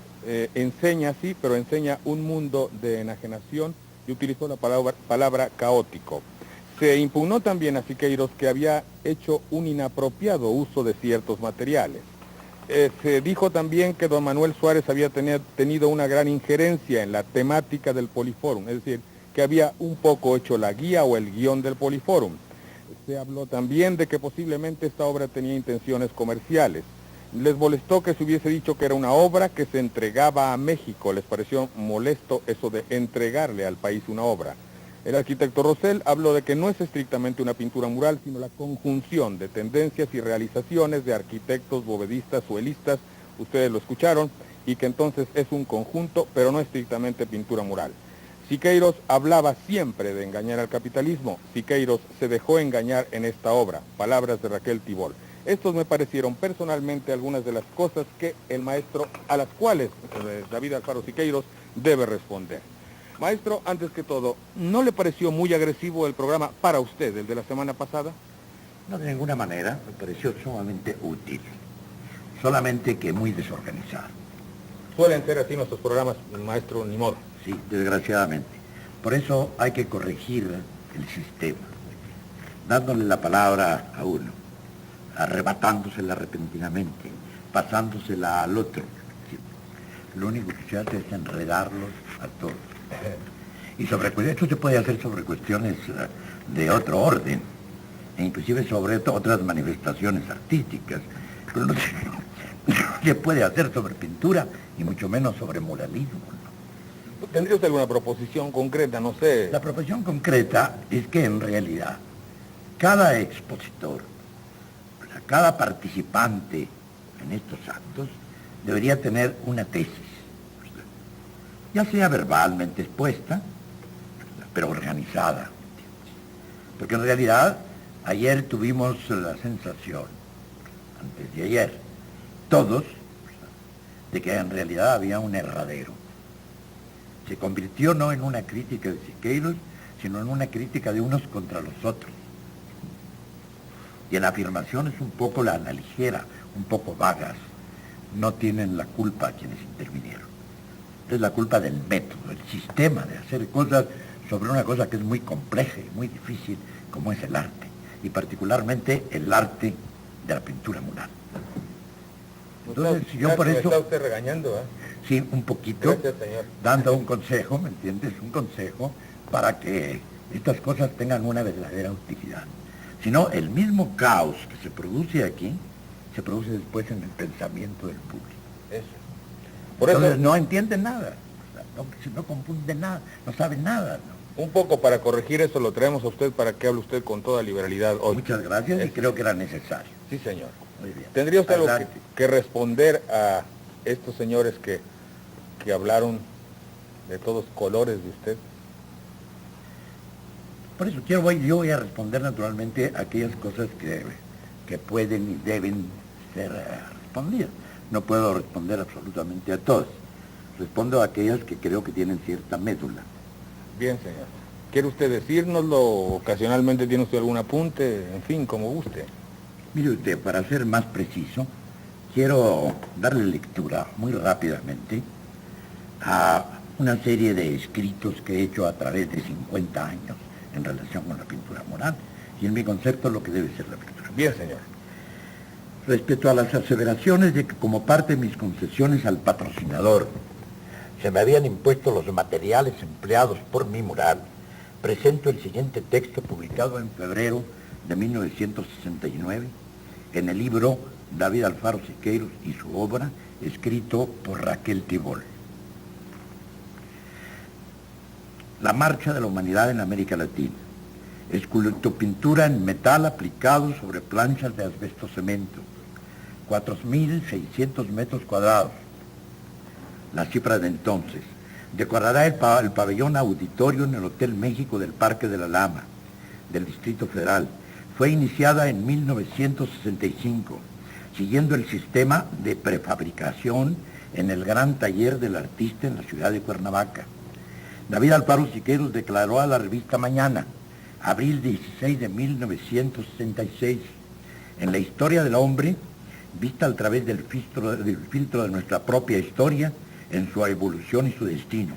Speaker 1: Enseña, sí, pero enseña un mundo de enajenación y utilizó la palabra caótico. Se impugnó también a Siqueiros que había hecho un inapropiado uso de ciertos materiales. Se dijo también que don Manuel Suárez había tenido una gran injerencia en la temática del Poliforum, es decir, que había un poco hecho la guía o el guión del Poliforum. Se habló también de que posiblemente esta obra tenía intenciones comerciales. Les molestó que se hubiese dicho que era una obra que se entregaba a México. Les pareció molesto eso de entregarle al país una obra. El arquitecto Rosell habló de que no es estrictamente una pintura mural, sino la conjunción de tendencias y realizaciones de arquitectos, bovedistas, suelistas, ustedes lo escucharon, y que entonces es un conjunto, pero no estrictamente pintura mural. Siqueiros hablaba siempre de engañar al capitalismo. Siqueiros se dejó engañar en esta obra. Palabras de Raquel Tibol. Estos me parecieron personalmente algunas de las cosas que el maestro, a las cuales David Alfaro Siqueiros debe responder. Maestro, antes que todo, ¿no le pareció muy agresivo el programa para usted, el de la semana pasada?
Speaker 8: No, de ninguna manera, me pareció sumamente útil, solamente que muy desorganizado.
Speaker 1: Suelen ser así nuestros programas, maestro, ni modo.
Speaker 8: Sí, desgraciadamente. Por eso hay que corregir el sistema, dándole la palabra a uno, arrebatándosela repentinamente, pasándosela al otro. Lo único que se hace es enredarlos a todos. Y esto se puede hacer sobre cuestiones de otro orden, e inclusive sobre otras manifestaciones artísticas, pero no se puede hacer sobre pintura, y mucho menos sobre muralismo, ¿no?
Speaker 1: ¿Tendría usted alguna proposición concreta? No sé.
Speaker 8: La proposición concreta es que en realidad cada expositor, o sea, cada participante en estos actos debería tener una tesis, ya sea verbalmente expuesta, pero organizada. Porque en realidad ayer tuvimos la sensación, antes de ayer, todos, de que en realidad había un erradero. Se convirtió no en una crítica de Siqueiros, sino en una crítica de unos contra los otros. Y en afirmaciones un poco a la ligera, un poco vagas, no tienen la culpa quienes intervinieron. Es la culpa del método, el sistema de hacer cosas sobre una cosa que es muy compleja y muy difícil, como es el arte, y particularmente el arte de la pintura mural. Entonces, yo por eso...
Speaker 1: Está usted regañando, ¿eh?
Speaker 8: Sí, un poquito,
Speaker 1: Gracias, señor.
Speaker 8: dando un consejo, ¿me entiendes? Un consejo para que estas cosas tengan una verdadera utilidad. Si no, el mismo caos que se produce aquí, se produce después en el pensamiento del público.
Speaker 1: Eso. Por
Speaker 8: Entonces
Speaker 1: eso,
Speaker 8: no entienden nada, no confunden nada, no saben nada, ¿no?
Speaker 1: un poco para corregir eso lo traemos a usted para que hable usted con toda liberalidad hoy.
Speaker 8: Muchas gracias y
Speaker 1: Eso.
Speaker 8: creo que era necesario.
Speaker 1: Sí, señor.
Speaker 8: Muy bien.
Speaker 1: ¿Tendría usted algo
Speaker 8: Adelante.
Speaker 1: que responder a estos señores que hablaron de todos colores de usted?
Speaker 8: Por eso yo voy a responder naturalmente a aquellas cosas que pueden y deben ser respondidas. No puedo responder absolutamente a todas. Respondo a aquellas que creo que tienen cierta médula.
Speaker 1: Bien, señor. ¿Quiere usted decírnoslo? ¿Ocasionalmente tiene usted algún apunte? En fin, como guste.
Speaker 8: Mire usted, para ser más preciso, quiero darle lectura muy rápidamente a una serie de escritos que he hecho a través de 50 años en relación con la pintura mural y en mi concepto lo que debe ser la pintura.
Speaker 1: Bien, señor.
Speaker 8: Respecto a las aseveraciones de que como parte de mis concesiones al patrocinador se me habían impuesto los materiales empleados por mi mural, presento el siguiente texto publicado en febrero de 1969 en el libro David Alfaro Siqueiros y su obra, escrito por Raquel Tibol. La marcha de la humanidad en América Latina. Escultopintura en metal aplicado sobre planchas de asbesto cemento. 4.600 metros cuadrados. La cifra de entonces. Decorará el pabellón auditorio en el Hotel México del Parque de la Lama, del Distrito Federal. Fue iniciada en 1965, siguiendo el sistema de prefabricación en el Gran Taller del Artista en la ciudad de Cuernavaca. David Alfaro Siqueiros declaró a la revista Mañana, abril 16 de 1966, en la historia del hombre, vista a través del filtro de nuestra propia historia, en su evolución y su destino.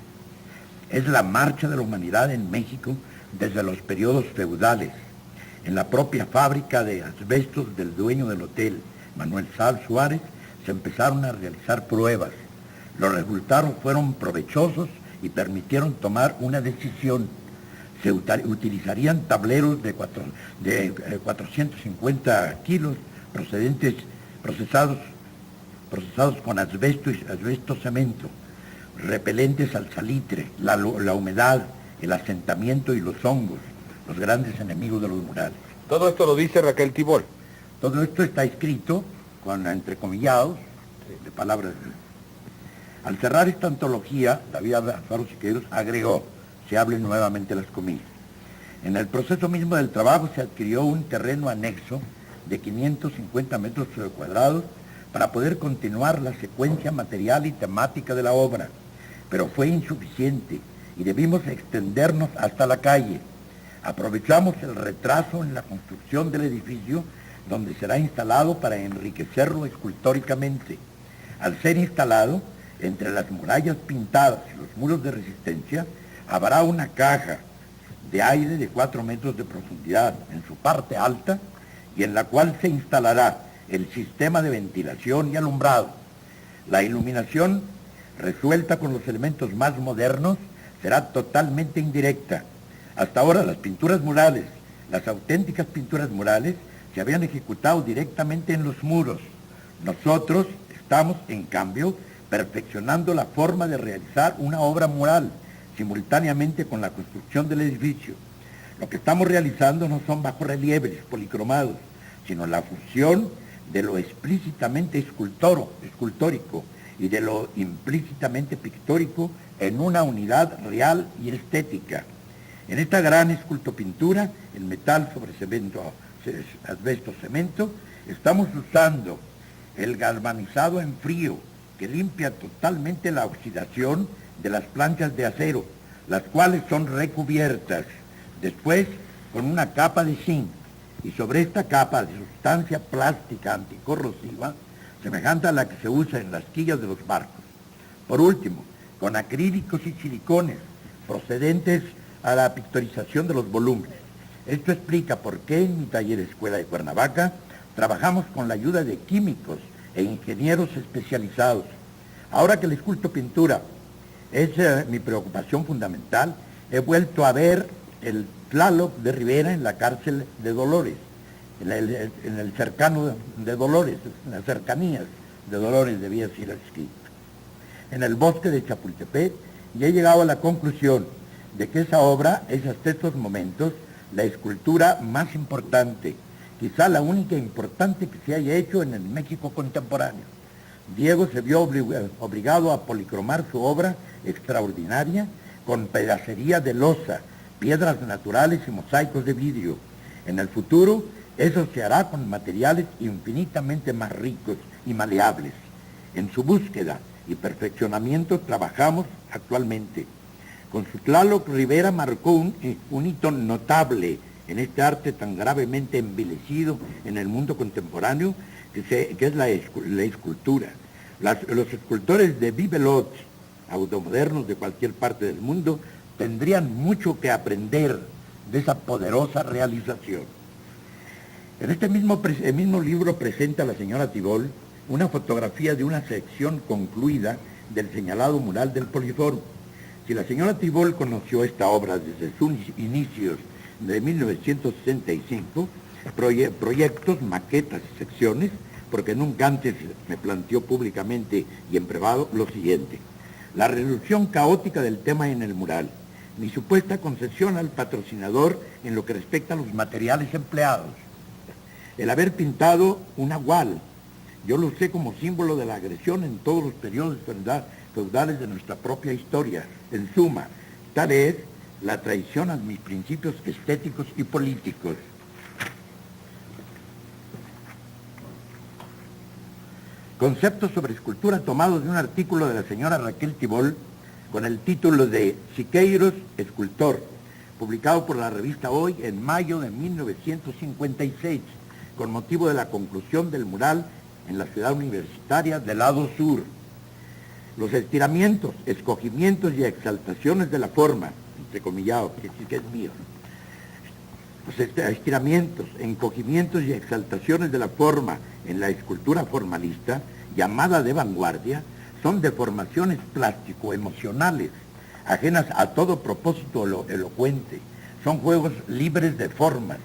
Speaker 8: Es la marcha de la humanidad en México desde los periodos feudales. En la propia fábrica de asbestos del dueño del hotel, Manuel Sal Suárez, se empezaron a realizar pruebas. Los resultados fueron provechosos y permitieron tomar una decisión. Se utilizarían tableros de 450 kilos procesados con asbesto cemento, repelentes al salitre, la humedad, el asentamiento y los hongos, los grandes enemigos de los murales.
Speaker 1: Todo esto lo dice Raquel Tibol.
Speaker 8: Todo esto está escrito con entrecomillados de palabras. Al cerrar esta antología, David Alfaro Siqueiros agregó, se abren nuevamente las comillas. En el proceso mismo del trabajo se adquirió un terreno anexo de 550 metros cuadrados para poder continuar la secuencia material y temática de la obra, pero fue insuficiente y debimos extendernos hasta la calle. Aprovechamos el retraso en la construcción del edificio, donde será instalado para enriquecerlo escultóricamente. Al ser instalado, entre las murallas pintadas y los muros de resistencia, habrá una caja de aire de 4 metros de profundidad en su parte alta y en la cual se instalará el sistema de ventilación y alumbrado. La iluminación, resuelta con los elementos más modernos, será totalmente indirecta. Hasta ahora las pinturas murales, las auténticas pinturas murales, se habían ejecutado directamente en los muros. Nosotros estamos, en cambio, perfeccionando la forma de realizar una obra mural, simultáneamente con la construcción del edificio. Lo que estamos realizando no son bajorrelieves policromados, sino la fusión de lo explícitamente escultórico y de lo implícitamente pictórico en una unidad real y estética. En esta gran escultopintura, el metal sobre asbesto cemento, estamos usando el galvanizado en frío, que limpia totalmente la oxidación de las planchas de acero, las cuales son recubiertas después con una capa de zinc, y sobre esta capa de sustancia plástica anticorrosiva, semejante a la que se usa en las quillas de los barcos. Por último, con acrílicos y silicones procedentes a la pictorización de los volúmenes. Esto explica por qué en mi taller Escuela de Cuernavaca trabajamos con la ayuda de químicos e ingenieros especializados. Ahora que la escultopintura es mi preocupación fundamental, he vuelto a ver el Tlaloc de Rivera en la cárcel de Dolores, en el cercano de Dolores, en las cercanías de Dolores debía ser escrito, en el bosque de Chapultepec, y he llegado a la conclusión de que esa obra es hasta estos momentos la escultura más importante, quizá la única importante que se haya hecho en el México contemporáneo. Diego se vio obligado a policromar su obra extraordinaria con pedacería de loza, piedras naturales y mosaicos de vidrio. En el futuro, eso se hará con materiales infinitamente más ricos y maleables. En su búsqueda y perfeccionamiento trabajamos actualmente. Con su Tlaloc, Rivera marcó un hito notable en este arte tan gravemente envilecido en el mundo contemporáneo, que es la escultura. Los escultores de Bibelot, automodernos de cualquier parte del mundo, tendrían mucho que aprender de esa poderosa realización. En este mismo libro presenta la señora Tibol una fotografía de una sección concluida del señalado mural del Poliforum. Si la señora Tibol conoció esta obra desde sus inicios de 1965, proyectos, maquetas y secciones, porque nunca antes me planteó públicamente y en privado lo siguiente: la reducción caótica del tema en el mural, mi supuesta concesión al patrocinador en lo que respecta a los materiales empleados, el haber pintado un nahual, yo lo usé como símbolo de la agresión en todos los periodos feudales de nuestra propia historia. En suma, tal es la traición a mis principios estéticos y políticos. Conceptos sobre escultura tomados de un artículo de la señora Raquel Tibol con el título de Siqueiros, escultor, publicado por la revista Hoy en mayo de 1956, con motivo de la conclusión del mural en la ciudad universitaria del lado sur. Los estiramientos, escogimientos y exaltaciones de la forma, entrecomillado, que es mío. Los estiramientos, encogimientos y exaltaciones de la forma en la escultura formalista, llamada de vanguardia, son deformaciones plástico-emocionales, ajenas a todo propósito elocuente. Son juegos libres de formas.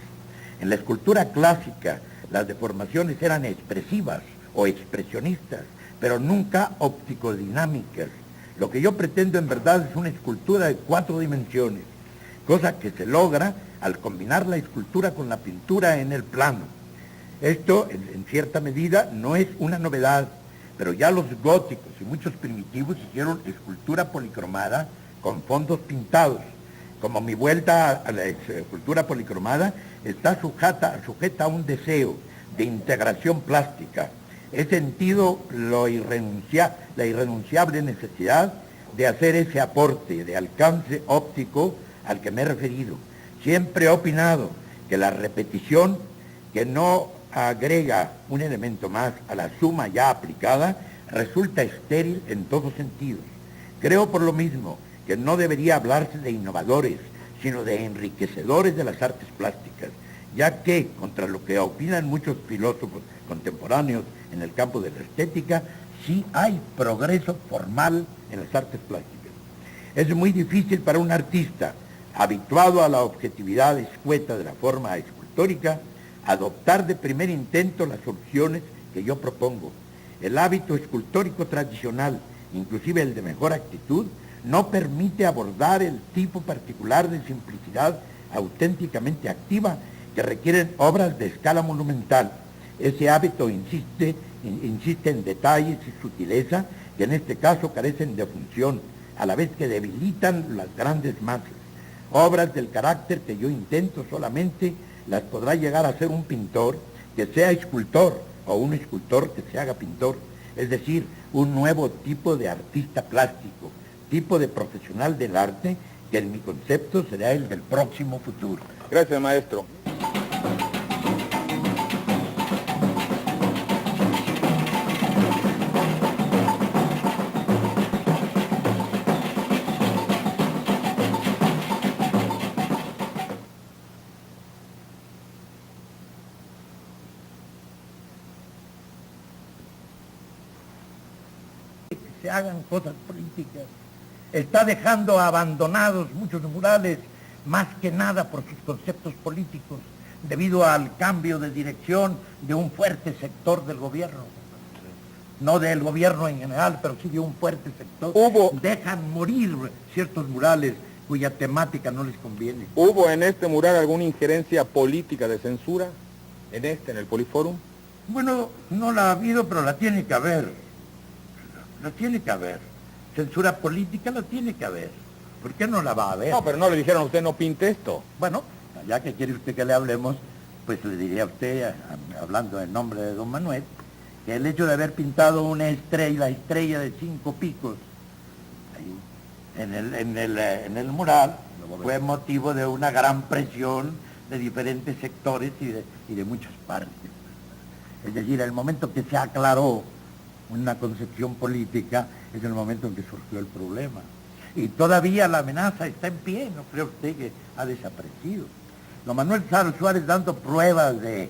Speaker 8: En la escultura clásica, las deformaciones eran expresivas o expresionistas, pero nunca óptico-dinámicas. Lo que yo pretendo en verdad es una escultura de 4 dimensiones, cosa que se logra al combinar la escultura con la pintura en el plano. Esto, en cierta medida, no es una novedad, pero ya los góticos y muchos primitivos hicieron escultura policromada con fondos pintados. Como mi vuelta a la escultura policromada está sujeta a un deseo de integración plástica, he sentido la irrenunciable necesidad de hacer ese aporte de alcance óptico al que me he referido. Siempre he opinado que la repetición que no agrega un elemento más a la suma ya aplicada resulta estéril en todos sentidos. Creo por lo mismo que no debería hablarse de innovadores, sino de enriquecedores de las artes plásticas, ya que, contra lo que opinan muchos filósofos contemporáneos en el campo de la estética, sí hay progreso formal en las artes plásticas. Es muy difícil para un artista habituado a la objetividad escueta de la forma escultórica adoptar de primer intento las soluciones que yo propongo. El hábito escultórico tradicional, inclusive el de mejor actitud, no permite abordar el tipo particular de simplicidad auténticamente activa que requieren obras de escala monumental. Ese hábito insiste en detalles y sutileza que en este caso carecen de función, a la vez que debilitan las grandes masas. Obras del carácter que yo intento solamente las podrá llegar a ser un pintor que sea escultor o un escultor que se haga pintor, es decir, un nuevo tipo de artista plástico, tipo de profesional del arte que en mi concepto será el del próximo futuro.
Speaker 1: Gracias, maestro.
Speaker 8: Se hagan cosas políticas. Está dejando abandonados muchos murales, más que nada por sus conceptos políticos, debido al cambio de dirección de un fuerte sector del gobierno. No del gobierno en general, pero sí de un fuerte sector. Dejan morir ciertos murales cuya temática no les conviene.
Speaker 1: ¿Hubo en este mural alguna injerencia política de censura? ¿En el Poliforum?
Speaker 8: Bueno, no la ha habido, pero la tiene que haber. La tiene que haber. Censura política la tiene que haber. ¿Por qué no la va a haber?
Speaker 1: No, pero no le dijeron a usted no pinte esto.
Speaker 8: Bueno, ya que quiere usted que le hablemos, pues le diría a usted, hablando en nombre de don Manuel, que el hecho de haber pintado una estrella, la estrella de 5 picos, ahí, en el mural, fue motivo de una gran presión de diferentes sectores y de muchas partes. Es decir, el momento que se aclaró una concepción política es el momento en que surgió el problema. Y todavía la amenaza está en pie, no cree usted que ha desaparecido. Don Manuel Suárez dando pruebas de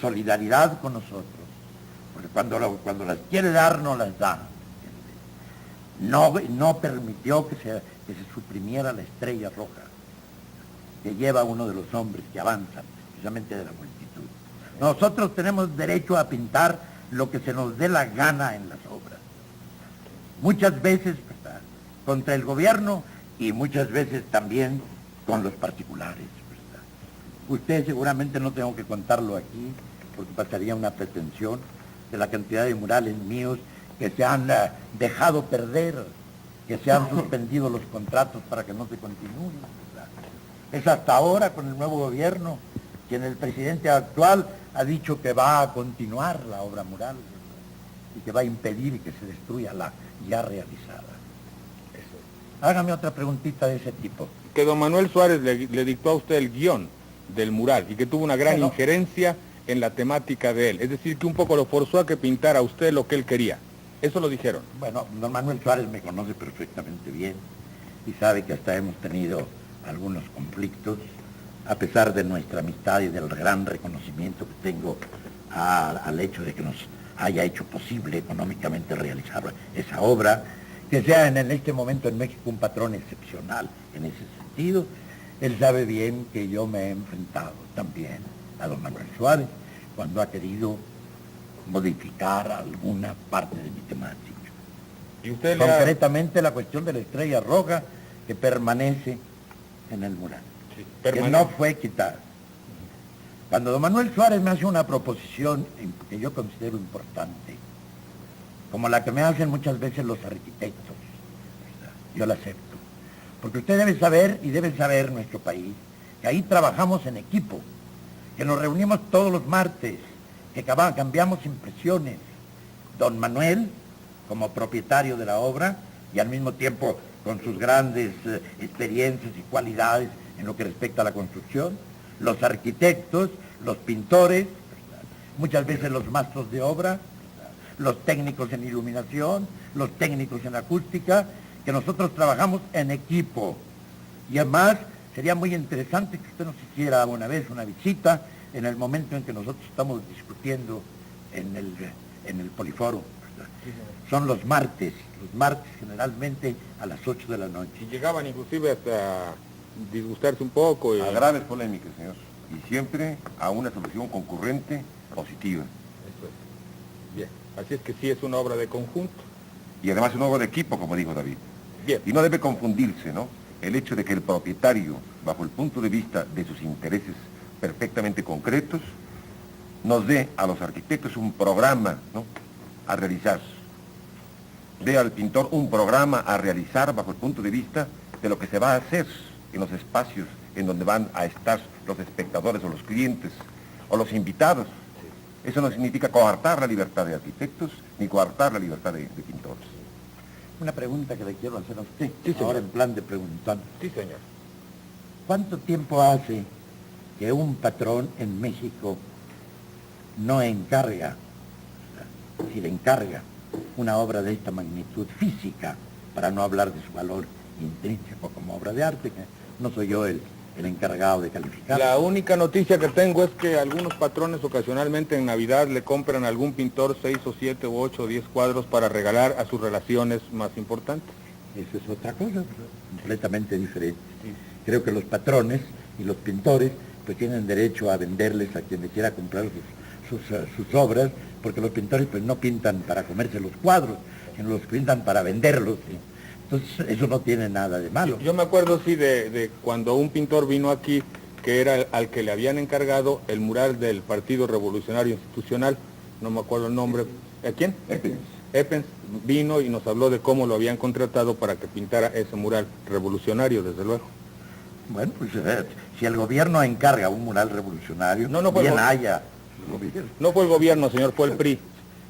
Speaker 8: solidaridad con nosotros, porque cuando las quiere dar, no las da. No permitió que se suprimiera la estrella roja que lleva uno de los hombres que avanzan, precisamente de la multitud. Nosotros tenemos derecho a pintar lo que se nos dé la gana en las obras. Muchas veces ¿verdad?, contra el gobierno y muchas veces también con los particulares. ¿Verdad? Usted seguramente no tengo que contarlo aquí, porque pasaría una pretensión de la cantidad de murales míos que se han dejado perder, que se han suspendido los contratos para que no se continúen. ¿Verdad? Es hasta ahora con el nuevo gobierno quien el presidente actual ha dicho que va a continuar la obra mural, ¿verdad?, y que va a impedir que se destruya la ya realizada. Eso. Hágame otra preguntita de ese tipo.
Speaker 1: Que don Manuel Suárez le dictó a usted el guión del mural y que tuvo una gran injerencia en la temática de él. Es decir, que un poco lo forzó a que pintara a usted lo que él quería. Eso lo dijeron.
Speaker 8: Bueno, don Manuel Suárez me conoce perfectamente bien y sabe que hasta hemos tenido algunos conflictos, a pesar de nuestra amistad y del gran reconocimiento que tengo al hecho de que nos haya hecho posible económicamente realizar esa obra, que sea en este momento en México un patrón excepcional en ese sentido. Él sabe bien que yo me he enfrentado también a don Manuel Suárez cuando ha querido modificar alguna parte de mi temática.
Speaker 1: ¿Y usted
Speaker 8: concretamente la cuestión de la estrella roja que permanece en el mural, que no fue quitada. Cuando don Manuel Suárez me hace una proposición que yo considero importante, como la que me hacen muchas veces los arquitectos, ¿verdad?, yo la acepto. Porque usted debe saber, y debe saber nuestro país, que ahí trabajamos en equipo, que nos reunimos todos los martes, que cambiamos impresiones. Don Manuel, como propietario de la obra, y al mismo tiempo con sus grandes experiencias y cualidades en lo que respecta a la construcción, los arquitectos, los pintores, muchas veces los maestros de obra, los técnicos en iluminación, los técnicos en acústica, que nosotros trabajamos en equipo. Y además sería muy interesante que usted nos hiciera una vez una visita en el momento en que nosotros estamos discutiendo en el Poliforum. Son los martes generalmente a las 8 de la noche.
Speaker 1: Y llegaban inclusive hasta disgustarse un poco.
Speaker 5: A graves polémicas, señor. Y siempre a una solución concurrente, positiva.
Speaker 1: Eso es. Bien, así es que sí es una obra de conjunto.
Speaker 5: Y además una obra de equipo, como dijo David.
Speaker 1: Bien.
Speaker 5: Y no debe confundirse, ¿no?, el hecho de que el propietario, bajo el punto de vista de sus intereses perfectamente concretos, nos dé a los arquitectos un programa, ¿no?, a realizar. Dé al pintor un programa a realizar bajo el punto de vista de lo que se va a hacer en los espacios en donde van a estar los espectadores o los clientes o los invitados. Eso no significa coartar la libertad de arquitectos ni coartar la libertad de pintores.
Speaker 8: Una pregunta que le quiero hacer a usted,
Speaker 1: Sí, señor.
Speaker 8: ahora en plan de preguntar.
Speaker 1: Sí, señor.
Speaker 8: ¿Cuánto tiempo hace que un patrón en México no encarga, si le encarga una obra de esta magnitud física, para no hablar de su valor intrínseco como obra de arte, que no soy yo el encargado de calificar?
Speaker 1: La única noticia que tengo es que algunos patrones ocasionalmente en Navidad le compran a algún pintor 6 o 7 o 8 o 10 cuadros para regalar a sus relaciones más importantes.
Speaker 8: Eso es otra cosa, completamente diferente. Creo que los patrones y los pintores pues tienen derecho a venderles a quien le quiera comprar sus obras, porque los pintores pues no pintan para comerse los cuadros, sino los pintan para venderlos, ¿sí? Entonces eso no tiene nada de malo.
Speaker 1: Yo me acuerdo, sí, de cuando un pintor vino aquí, que era al que le habían encargado el mural del Partido Revolucionario Institucional, no me acuerdo el nombre. ¿A quién? Eppens vino y nos habló de cómo lo habían contratado para que pintara ese mural revolucionario, desde luego.
Speaker 8: Bueno, pues si el gobierno encarga un mural revolucionario,
Speaker 1: No fue
Speaker 8: bien
Speaker 1: el
Speaker 8: haya.
Speaker 1: No fue el gobierno, señor, fue el PRI.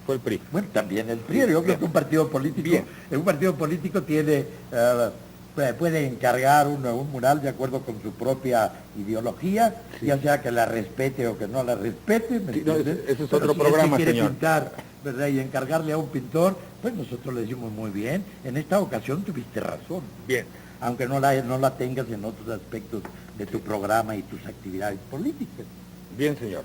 Speaker 1: Fue el PRI.
Speaker 8: Bueno, también el PRI, yo creo que un partido político, tiene, puede encargar un mural de acuerdo con su propia ideología, ya sea que la respete o que no la respete.
Speaker 1: Sí, no, ese es
Speaker 8: Pero
Speaker 1: otro
Speaker 8: si
Speaker 1: programa,
Speaker 8: quiere
Speaker 1: señor.
Speaker 8: pintar, ¿verdad?, y encargarle a un pintor, pues nosotros le decimos muy bien, en esta ocasión tuviste razón.
Speaker 1: Bien.
Speaker 8: Aunque no la tengas en otros aspectos de tu programa y tus actividades políticas.
Speaker 1: Bien, señor.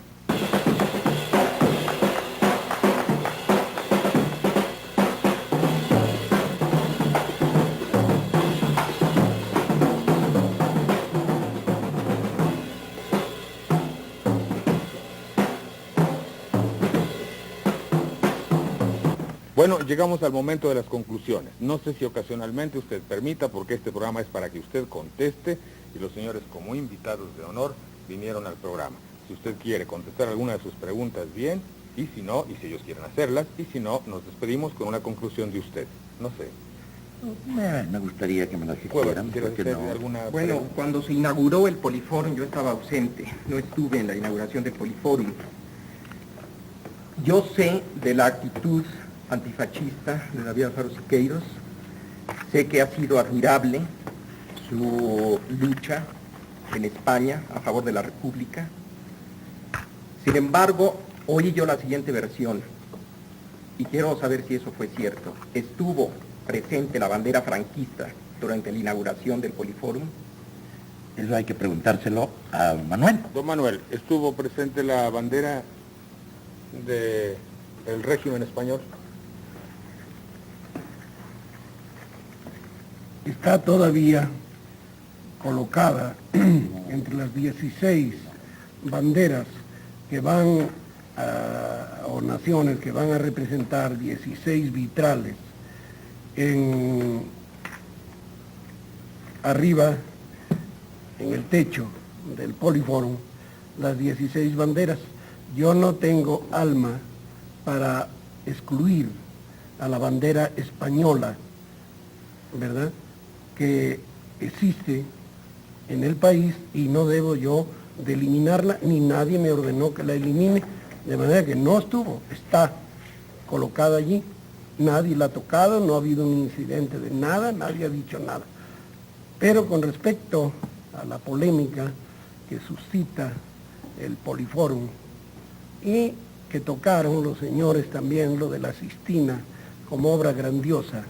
Speaker 1: Bueno, llegamos al momento de las conclusiones. No sé si ocasionalmente usted permita, porque este programa es para que usted conteste, y los señores como invitados de honor vinieron al programa. Si usted quiere contestar alguna de sus preguntas, bien, y si no, y si ellos quieren hacerlas, y si no, nos despedimos con una conclusión de usted. No sé.
Speaker 8: Me gustaría que me las hicieran,
Speaker 1: ¿Quiere
Speaker 8: ¿por qué
Speaker 1: hacer
Speaker 8: no?
Speaker 1: alguna
Speaker 9: Bueno,
Speaker 1: pregunta?
Speaker 9: cuando se inauguró el Poliforum yo estaba ausente, no estuve en la inauguración del Poliforum. Yo sé de la actitud antifascista de David Alfaro Siqueiros, sé que ha sido admirable su lucha en España a favor de la República. Sin embargo, oí yo la siguiente versión y quiero saber si eso fue cierto. ¿Estuvo presente la bandera franquista durante la inauguración del Poliforum?
Speaker 8: Eso hay que preguntárselo a Manuel.
Speaker 1: Don Manuel, ¿estuvo presente la bandera del régimen español?
Speaker 4: Está todavía colocada entre las 16 banderas que van o naciones que van a representar 16 vitrales arriba en el techo del Poliforum, las 16 banderas. Yo no tengo alma para excluir a la bandera española, ¿verdad?, que existe en el país, y no debo yo de eliminarla, ni nadie me ordenó que la elimine, de manera que no estuvo, está colocada allí. Nadie la ha tocado, no ha habido un incidente de nada, nadie ha dicho nada. Pero con respecto a la polémica que suscita el Poliforum y que tocaron los señores también lo de la Sistina como obra grandiosa,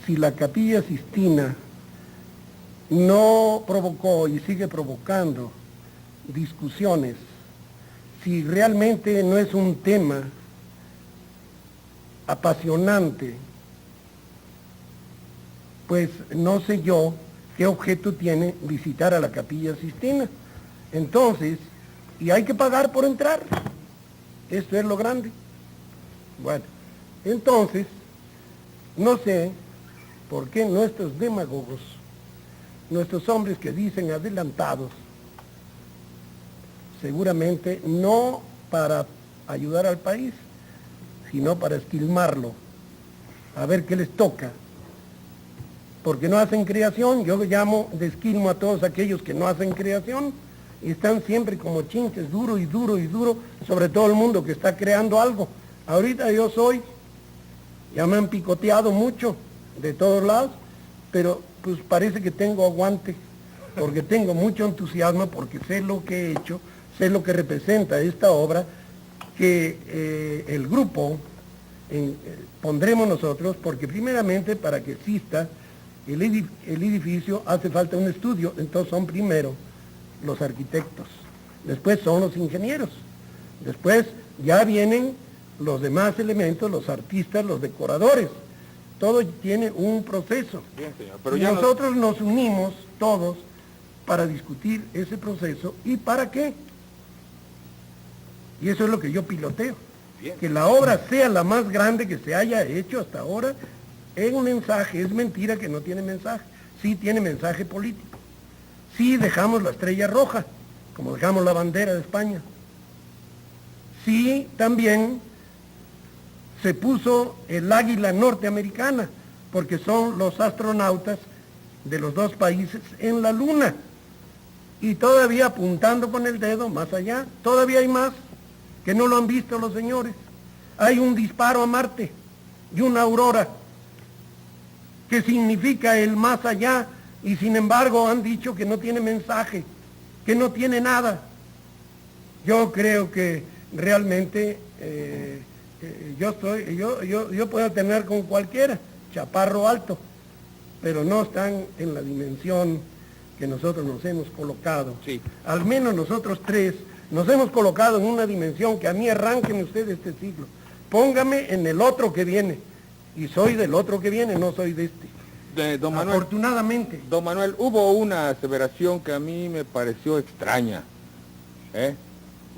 Speaker 4: si la Capilla Sistina no provocó y sigue provocando discusiones, si realmente no es un tema apasionante, pues no sé yo qué objeto tiene visitar a la Capilla Sistina. Entonces, y hay que pagar por entrar. Esto es lo grande. Bueno, entonces, no sé por qué nuestros demagogos, nuestros hombres que dicen adelantados, seguramente no para ayudar al país, sino para esquilmarlo, a ver qué les toca. Porque no hacen creación, yo llamo de esquilmo a todos aquellos que no hacen creación, y están siempre como chinches, duro y duro y duro, sobre todo el mundo que está creando algo. Ahorita yo ya me han picoteado mucho de todos lados, pero pues parece que tengo aguante, porque tengo mucho entusiasmo, porque sé lo que he hecho, sé lo que representa esta obra, que el grupo pondremos nosotros, porque primeramente para que exista el edificio hace falta un estudio, entonces son primero los arquitectos, después son los ingenieros, después ya vienen los demás elementos, los artistas, los decoradores, todo tiene un proceso.
Speaker 1: Bien, señor, pero
Speaker 4: y
Speaker 1: ya
Speaker 4: nosotros nos unimos todos para discutir ese proceso y para qué. Y eso es lo que yo piloteo.
Speaker 1: Bien.
Speaker 4: Que la obra sea la más grande que se haya hecho hasta ahora en un mensaje. Es mentira que no tiene mensaje. Sí tiene mensaje político. Sí dejamos la estrella roja, como dejamos la bandera de España. Sí también se puso el águila norteamericana, porque son los astronautas de los dos países en la luna. Y todavía apuntando con el dedo más allá, todavía hay más que no lo han visto los señores. Hay un disparo a Marte y una aurora, que significa el más allá, y sin embargo han dicho que no tiene mensaje, que no tiene nada. Yo creo que realmente yo puedo tener con cualquiera, chaparro alto, pero no están en la dimensión que nosotros nos hemos colocado.
Speaker 1: Sí.
Speaker 4: Al menos nosotros tres nos hemos colocado en una dimensión que a mí arranquen ustedes este siglo. Póngame en el otro que viene. Y soy del otro que viene, no soy de este.
Speaker 1: Don Manuel,
Speaker 4: afortunadamente.
Speaker 1: Don Manuel, hubo una aseveración que a mí me pareció extraña.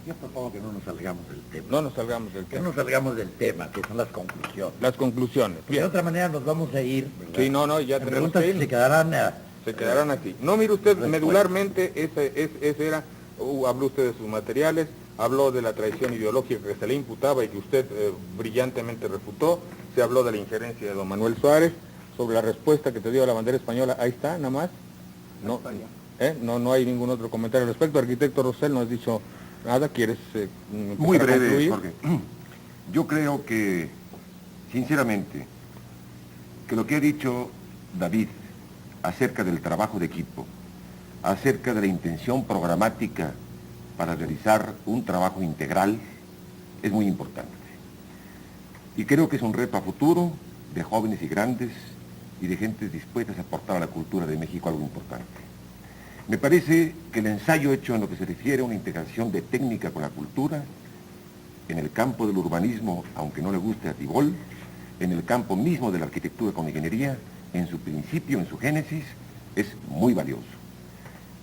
Speaker 8: Yo propongo que no nos salgamos del tema.
Speaker 1: No nos salgamos del
Speaker 8: Que
Speaker 1: tema.
Speaker 8: no nos salgamos del tema, que son las conclusiones.
Speaker 1: Las conclusiones.
Speaker 8: De
Speaker 1: Bien.
Speaker 8: otra manera nos vamos a ir, ¿verdad?
Speaker 1: Sí, no, ya
Speaker 8: Me
Speaker 1: tenemos
Speaker 8: preguntas
Speaker 1: que
Speaker 8: si se
Speaker 1: ir.
Speaker 8: quedarán...
Speaker 1: Se quedarán aquí. No, mire usted,
Speaker 8: Respuesta.
Speaker 1: medularmente, ese era, habló usted de sus materiales, habló de la traición ideológica que se le imputaba y que usted brillantemente refutó, se habló de la injerencia de don Manuel Suárez, sobre la respuesta que te dio a la bandera española, ahí está, nada más. No hay ningún otro comentario al respecto. Arquitecto Rosell, no has dicho nada, ¿quieres
Speaker 5: Muy
Speaker 1: empezar a
Speaker 5: breve,
Speaker 1: concluir?
Speaker 5: Jorge. Yo creo que, sinceramente, que lo que ha dicho David acerca del trabajo de equipo, acerca de la intención programática para realizar un trabajo integral, es muy importante. Y creo que es un reto a futuro de jóvenes y grandes y de gentes dispuestas a aportar a la cultura de México algo importante. Me parece que el ensayo hecho en lo que se refiere a una integración de técnica con la cultura, en el campo del urbanismo, aunque no le guste a Tibol, en el campo mismo de la arquitectura con la ingeniería, en su principio, en su génesis, es muy valioso.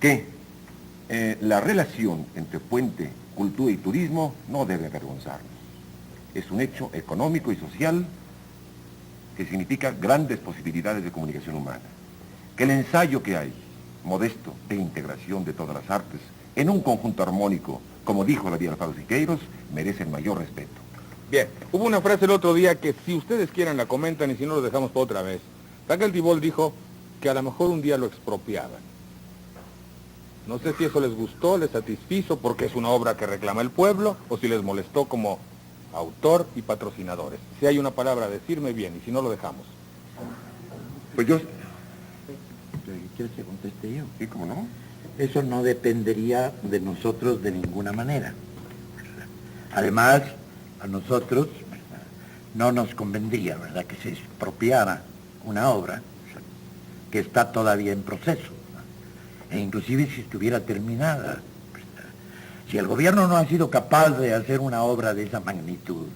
Speaker 5: Que la relación entre puente, cultura y turismo no debe avergonzarnos. Es un hecho económico y social que significa grandes posibilidades de comunicación humana. Que el ensayo que hay, modesto, de integración de todas las artes, en un conjunto armónico, como dijo David Alfaro Siqueiros, merece el mayor respeto.
Speaker 1: Bien, hubo una frase el otro día que si ustedes quieren la comentan y si no lo dejamos para otra vez. Raquel Tibol dijo que a lo mejor un día lo expropiaban. No sé si eso les gustó, les satisfizo porque es una obra que reclama el pueblo o si les molestó como autor y patrocinadores. Si hay una palabra a decirme bien y si no lo dejamos.
Speaker 8: Pues yo... ¿Quieres que conteste yo? Sí, ¿cómo no? Eso no dependería de nosotros de ninguna manera. Además, a nosotros no nos convendría, ¿verdad?, que se expropiara una obra que está todavía en proceso, e inclusive si estuviera terminada. Si el gobierno no ha sido capaz de hacer una obra de esa magnitud,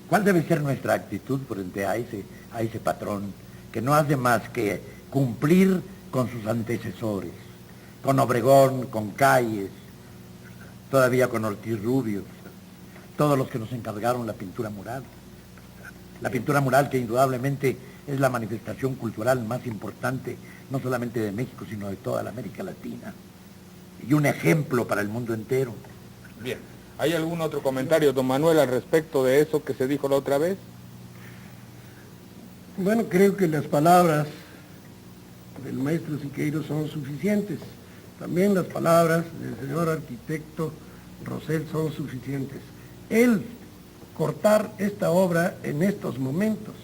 Speaker 8: ¿cuál debe ser nuestra actitud frente a ese patrón que no hace más que cumplir con sus antecesores, con Obregón, con Calles, todavía con Ortiz Rubio, todos los que nos encargaron la pintura mural? La pintura mural que indudablemente es la manifestación cultural más importante, no solamente de México, sino de toda la América Latina, y un ejemplo para el mundo entero.
Speaker 1: Bien, ¿hay algún otro comentario, don Manuel, al respecto de eso que se dijo la otra vez?
Speaker 4: Bueno, creo que las palabras del maestro Siqueiros son suficientes. También las palabras del señor arquitecto Rosell son suficientes. El cortar esta obra en estos momentos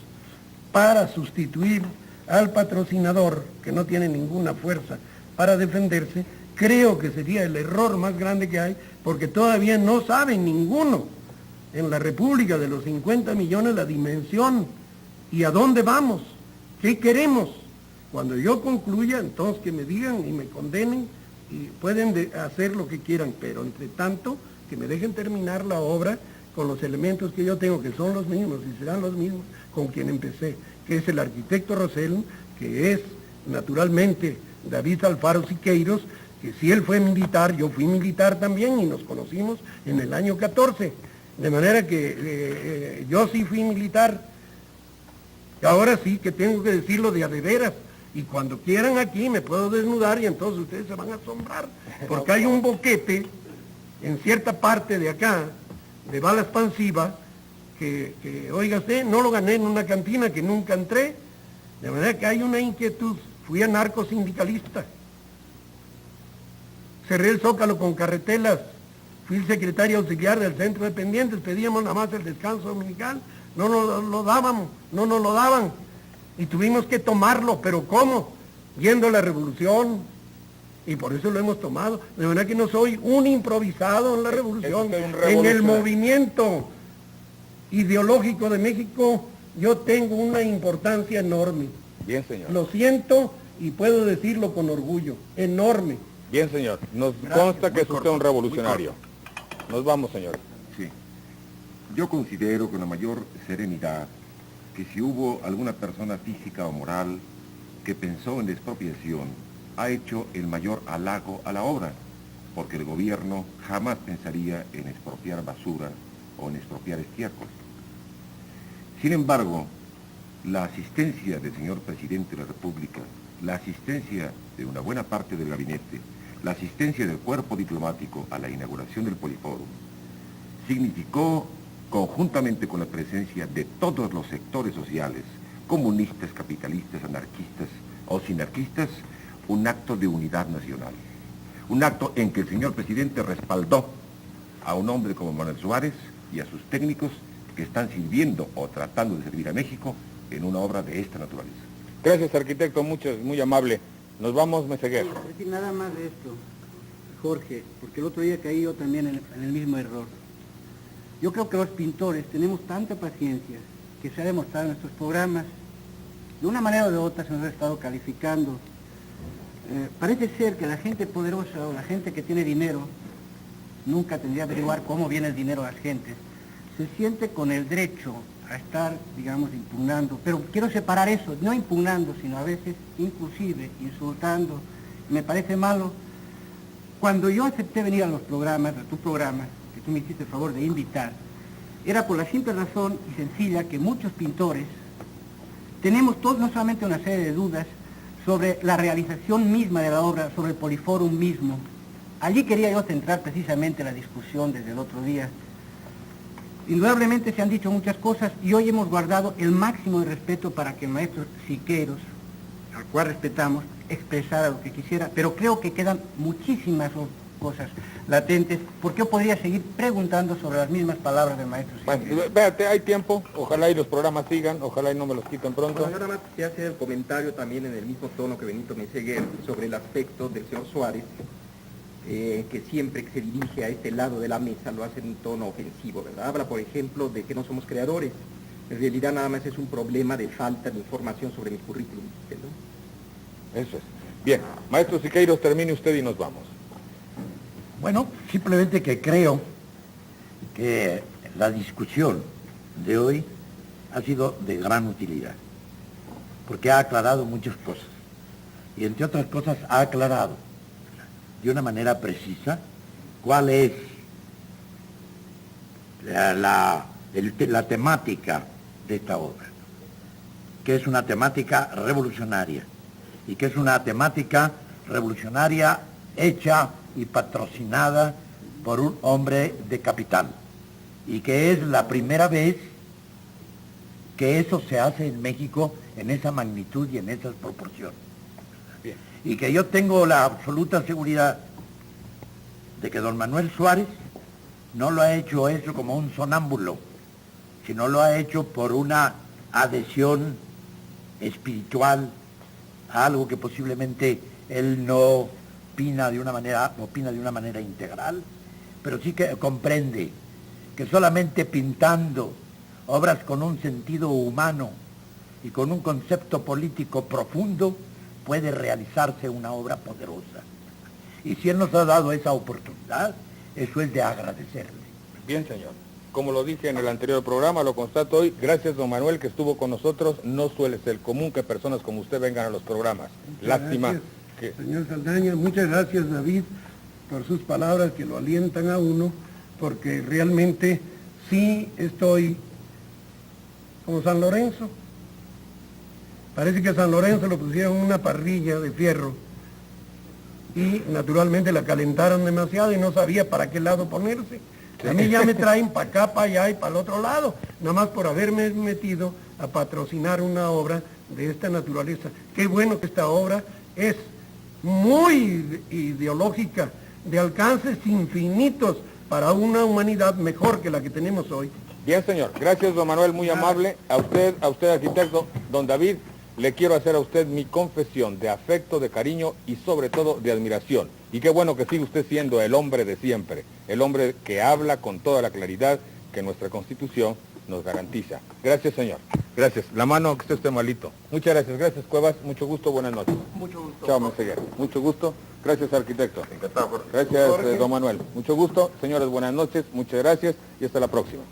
Speaker 4: para sustituir al patrocinador, que no tiene ninguna fuerza para defenderse, creo que sería el error más grande que hay, porque todavía no sabe ninguno en la República de los 50 millones la dimensión y a dónde vamos, qué queremos. Cuando yo concluya, entonces que me digan y me condenen y pueden hacer lo que quieran, pero entre tanto que me dejen terminar la obra con los elementos que yo tengo, que son los mismos y serán los mismos con quien empecé, que es el arquitecto Rosell, que es naturalmente David Alfaro Siqueiros, que si él fue militar, yo fui militar también y nos conocimos en el año 14, de manera que yo sí fui militar, y ahora sí que tengo que decirlo de a de veras, y cuando quieran aquí me puedo desnudar y entonces ustedes se van a asombrar, porque hay un boquete en cierta parte de acá, de bala expansiva, que óigase, no lo gané en una cantina que nunca entré, de manera que hay una inquietud. Fui anarcosindicalista, cerré el Zócalo con carretelas, fui el secretario auxiliar del centro de dependientes, pedíamos nada más el descanso dominical, no nos lo daban, y tuvimos que tomarlo, pero ¿cómo? Yendo a la revolución, y por eso lo hemos tomado, de manera que no soy un improvisado en la revolución, en el movimiento ideológico de México, yo tengo una importancia enorme.
Speaker 1: Bien, señor.
Speaker 4: Lo siento y puedo decirlo con orgullo, enorme.
Speaker 1: Bien, señor. Nos consta que es usted un revolucionario. Nos vamos, señor.
Speaker 5: Sí. Yo considero con la mayor serenidad que si hubo alguna persona física o moral que pensó en la expropiación, ha hecho el mayor halago a la obra, porque el gobierno jamás pensaría en expropiar basura o en expropiar estiércol. Sin embargo, la asistencia del señor presidente de la República, la asistencia de una buena parte del gabinete, la asistencia del cuerpo diplomático a la inauguración del Poliforum, significó, conjuntamente con la presencia de todos los sectores sociales, comunistas, capitalistas, anarquistas o sinarquistas, un acto de unidad nacional. Un acto en que el señor presidente respaldó a un hombre como Manuel Suárez y a sus técnicos que están sirviendo o tratando de servir a México en una obra de esta naturaleza.
Speaker 1: Gracias, arquitecto, muy amable. Nos vamos, Meseguer.
Speaker 7: Es decir, nada más de esto, Jorge, porque el otro día caí yo también en el mismo error. Yo creo que los pintores tenemos tanta paciencia que se ha demostrado en nuestros programas, de una manera o de otra se nos ha estado calificando. Parece ser que la gente poderosa o la gente que tiene dinero, nunca tendría que averiguar cómo viene el dinero a las gentes, se siente con el derecho a estar, digamos, impugnando, pero quiero separar eso, no impugnando, sino a veces inclusive insultando. Me parece malo. Cuando yo acepté venir a los programas, a tu programa, que tú me hiciste el favor de invitar, era por la simple razón y sencilla que muchos pintores tenemos todos no solamente una serie de dudas sobre la realización misma de la obra, sobre el Poliforum mismo. Allí quería yo centrar precisamente la discusión desde el otro día. Indudablemente se han dicho muchas cosas y hoy hemos guardado el máximo de respeto para que el maestro Siqueiros, al cual respetamos, expresara lo que quisiera, pero creo que quedan muchísimas cosas latentes, porque yo podría seguir preguntando sobre las mismas palabras del maestro
Speaker 1: Bueno,
Speaker 7: Siqueiros.
Speaker 1: véate, hay tiempo, ojalá y los programas sigan, ojalá y no me los quiten pronto.
Speaker 9: Bueno, yo nada más quería hacer el comentario también en el mismo tono que Benito Meseguer sobre el aspecto del señor Suárez, que siempre que se dirige a este lado de la mesa lo hace en un tono ofensivo, ¿verdad? Habla, por ejemplo, de que no somos creadores. En realidad nada más es un problema de falta de información sobre mi currículum, ¿no?
Speaker 1: Eso es. Bien, maestro Siqueiros, termine usted y nos vamos.
Speaker 8: Bueno, simplemente que creo que la discusión de hoy ha sido de gran utilidad, porque ha aclarado muchas cosas, y entre otras cosas ha aclarado de una manera precisa cuál es la temática de esta obra, que es una temática revolucionaria, y que es una temática revolucionaria hecha y patrocinada por un hombre de capital, y que es la primera vez que eso se hace en México en esa magnitud y en esas proporciones.
Speaker 1: Bien.
Speaker 8: Y que yo tengo la absoluta seguridad de que don Manuel Suárez no lo ha hecho eso como un sonámbulo, sino lo ha hecho por una adhesión espiritual a algo que posiblemente él no opina de una manera integral, pero sí que comprende que solamente pintando obras con un sentido humano y con un concepto político profundo puede realizarse una obra poderosa. Y si él nos ha dado esa oportunidad, eso es de agradecerle.
Speaker 1: Bien, señor. Como lo dije en el anterior programa, lo constato hoy, gracias don Manuel que estuvo con nosotros, no suele ser común que personas como usted vengan a los programas.
Speaker 4: Muchas
Speaker 1: Lástima
Speaker 4: gracias,
Speaker 1: que...
Speaker 4: señor Saldaña, muchas gracias David por sus palabras que lo alientan a uno, porque realmente sí estoy como San Lorenzo. Parece que a San Lorenzo lo pusieron en una parrilla de fierro y naturalmente la calentaron demasiado y no sabía para qué lado ponerse. A mí ya me traen para acá, para allá y para el otro lado, nada más por haberme metido a patrocinar una obra de esta naturaleza. Qué bueno que esta obra es muy ideológica, de alcances infinitos para una humanidad mejor que la que tenemos hoy.
Speaker 1: Bien, señor. Gracias, don Manuel, muy amable. A usted, arquitecto, don David, le quiero hacer a usted mi confesión de afecto, de cariño y sobre todo de admiración. Y qué bueno que sigue usted siendo el hombre de siempre, el hombre que habla con toda la claridad que nuestra Constitución nos garantiza. Gracias, señor. Gracias. La mano que esté malito. Muchas gracias. Gracias, Cuevas. Mucho gusto. Buenas noches.
Speaker 7: Mucho gusto.
Speaker 1: Chao, Meseguer. Mucho gusto. Gracias, arquitecto.
Speaker 9: Encantado, Jorge.
Speaker 1: Gracias, don Manuel. Mucho gusto. Señores, buenas noches. Muchas gracias y hasta la próxima.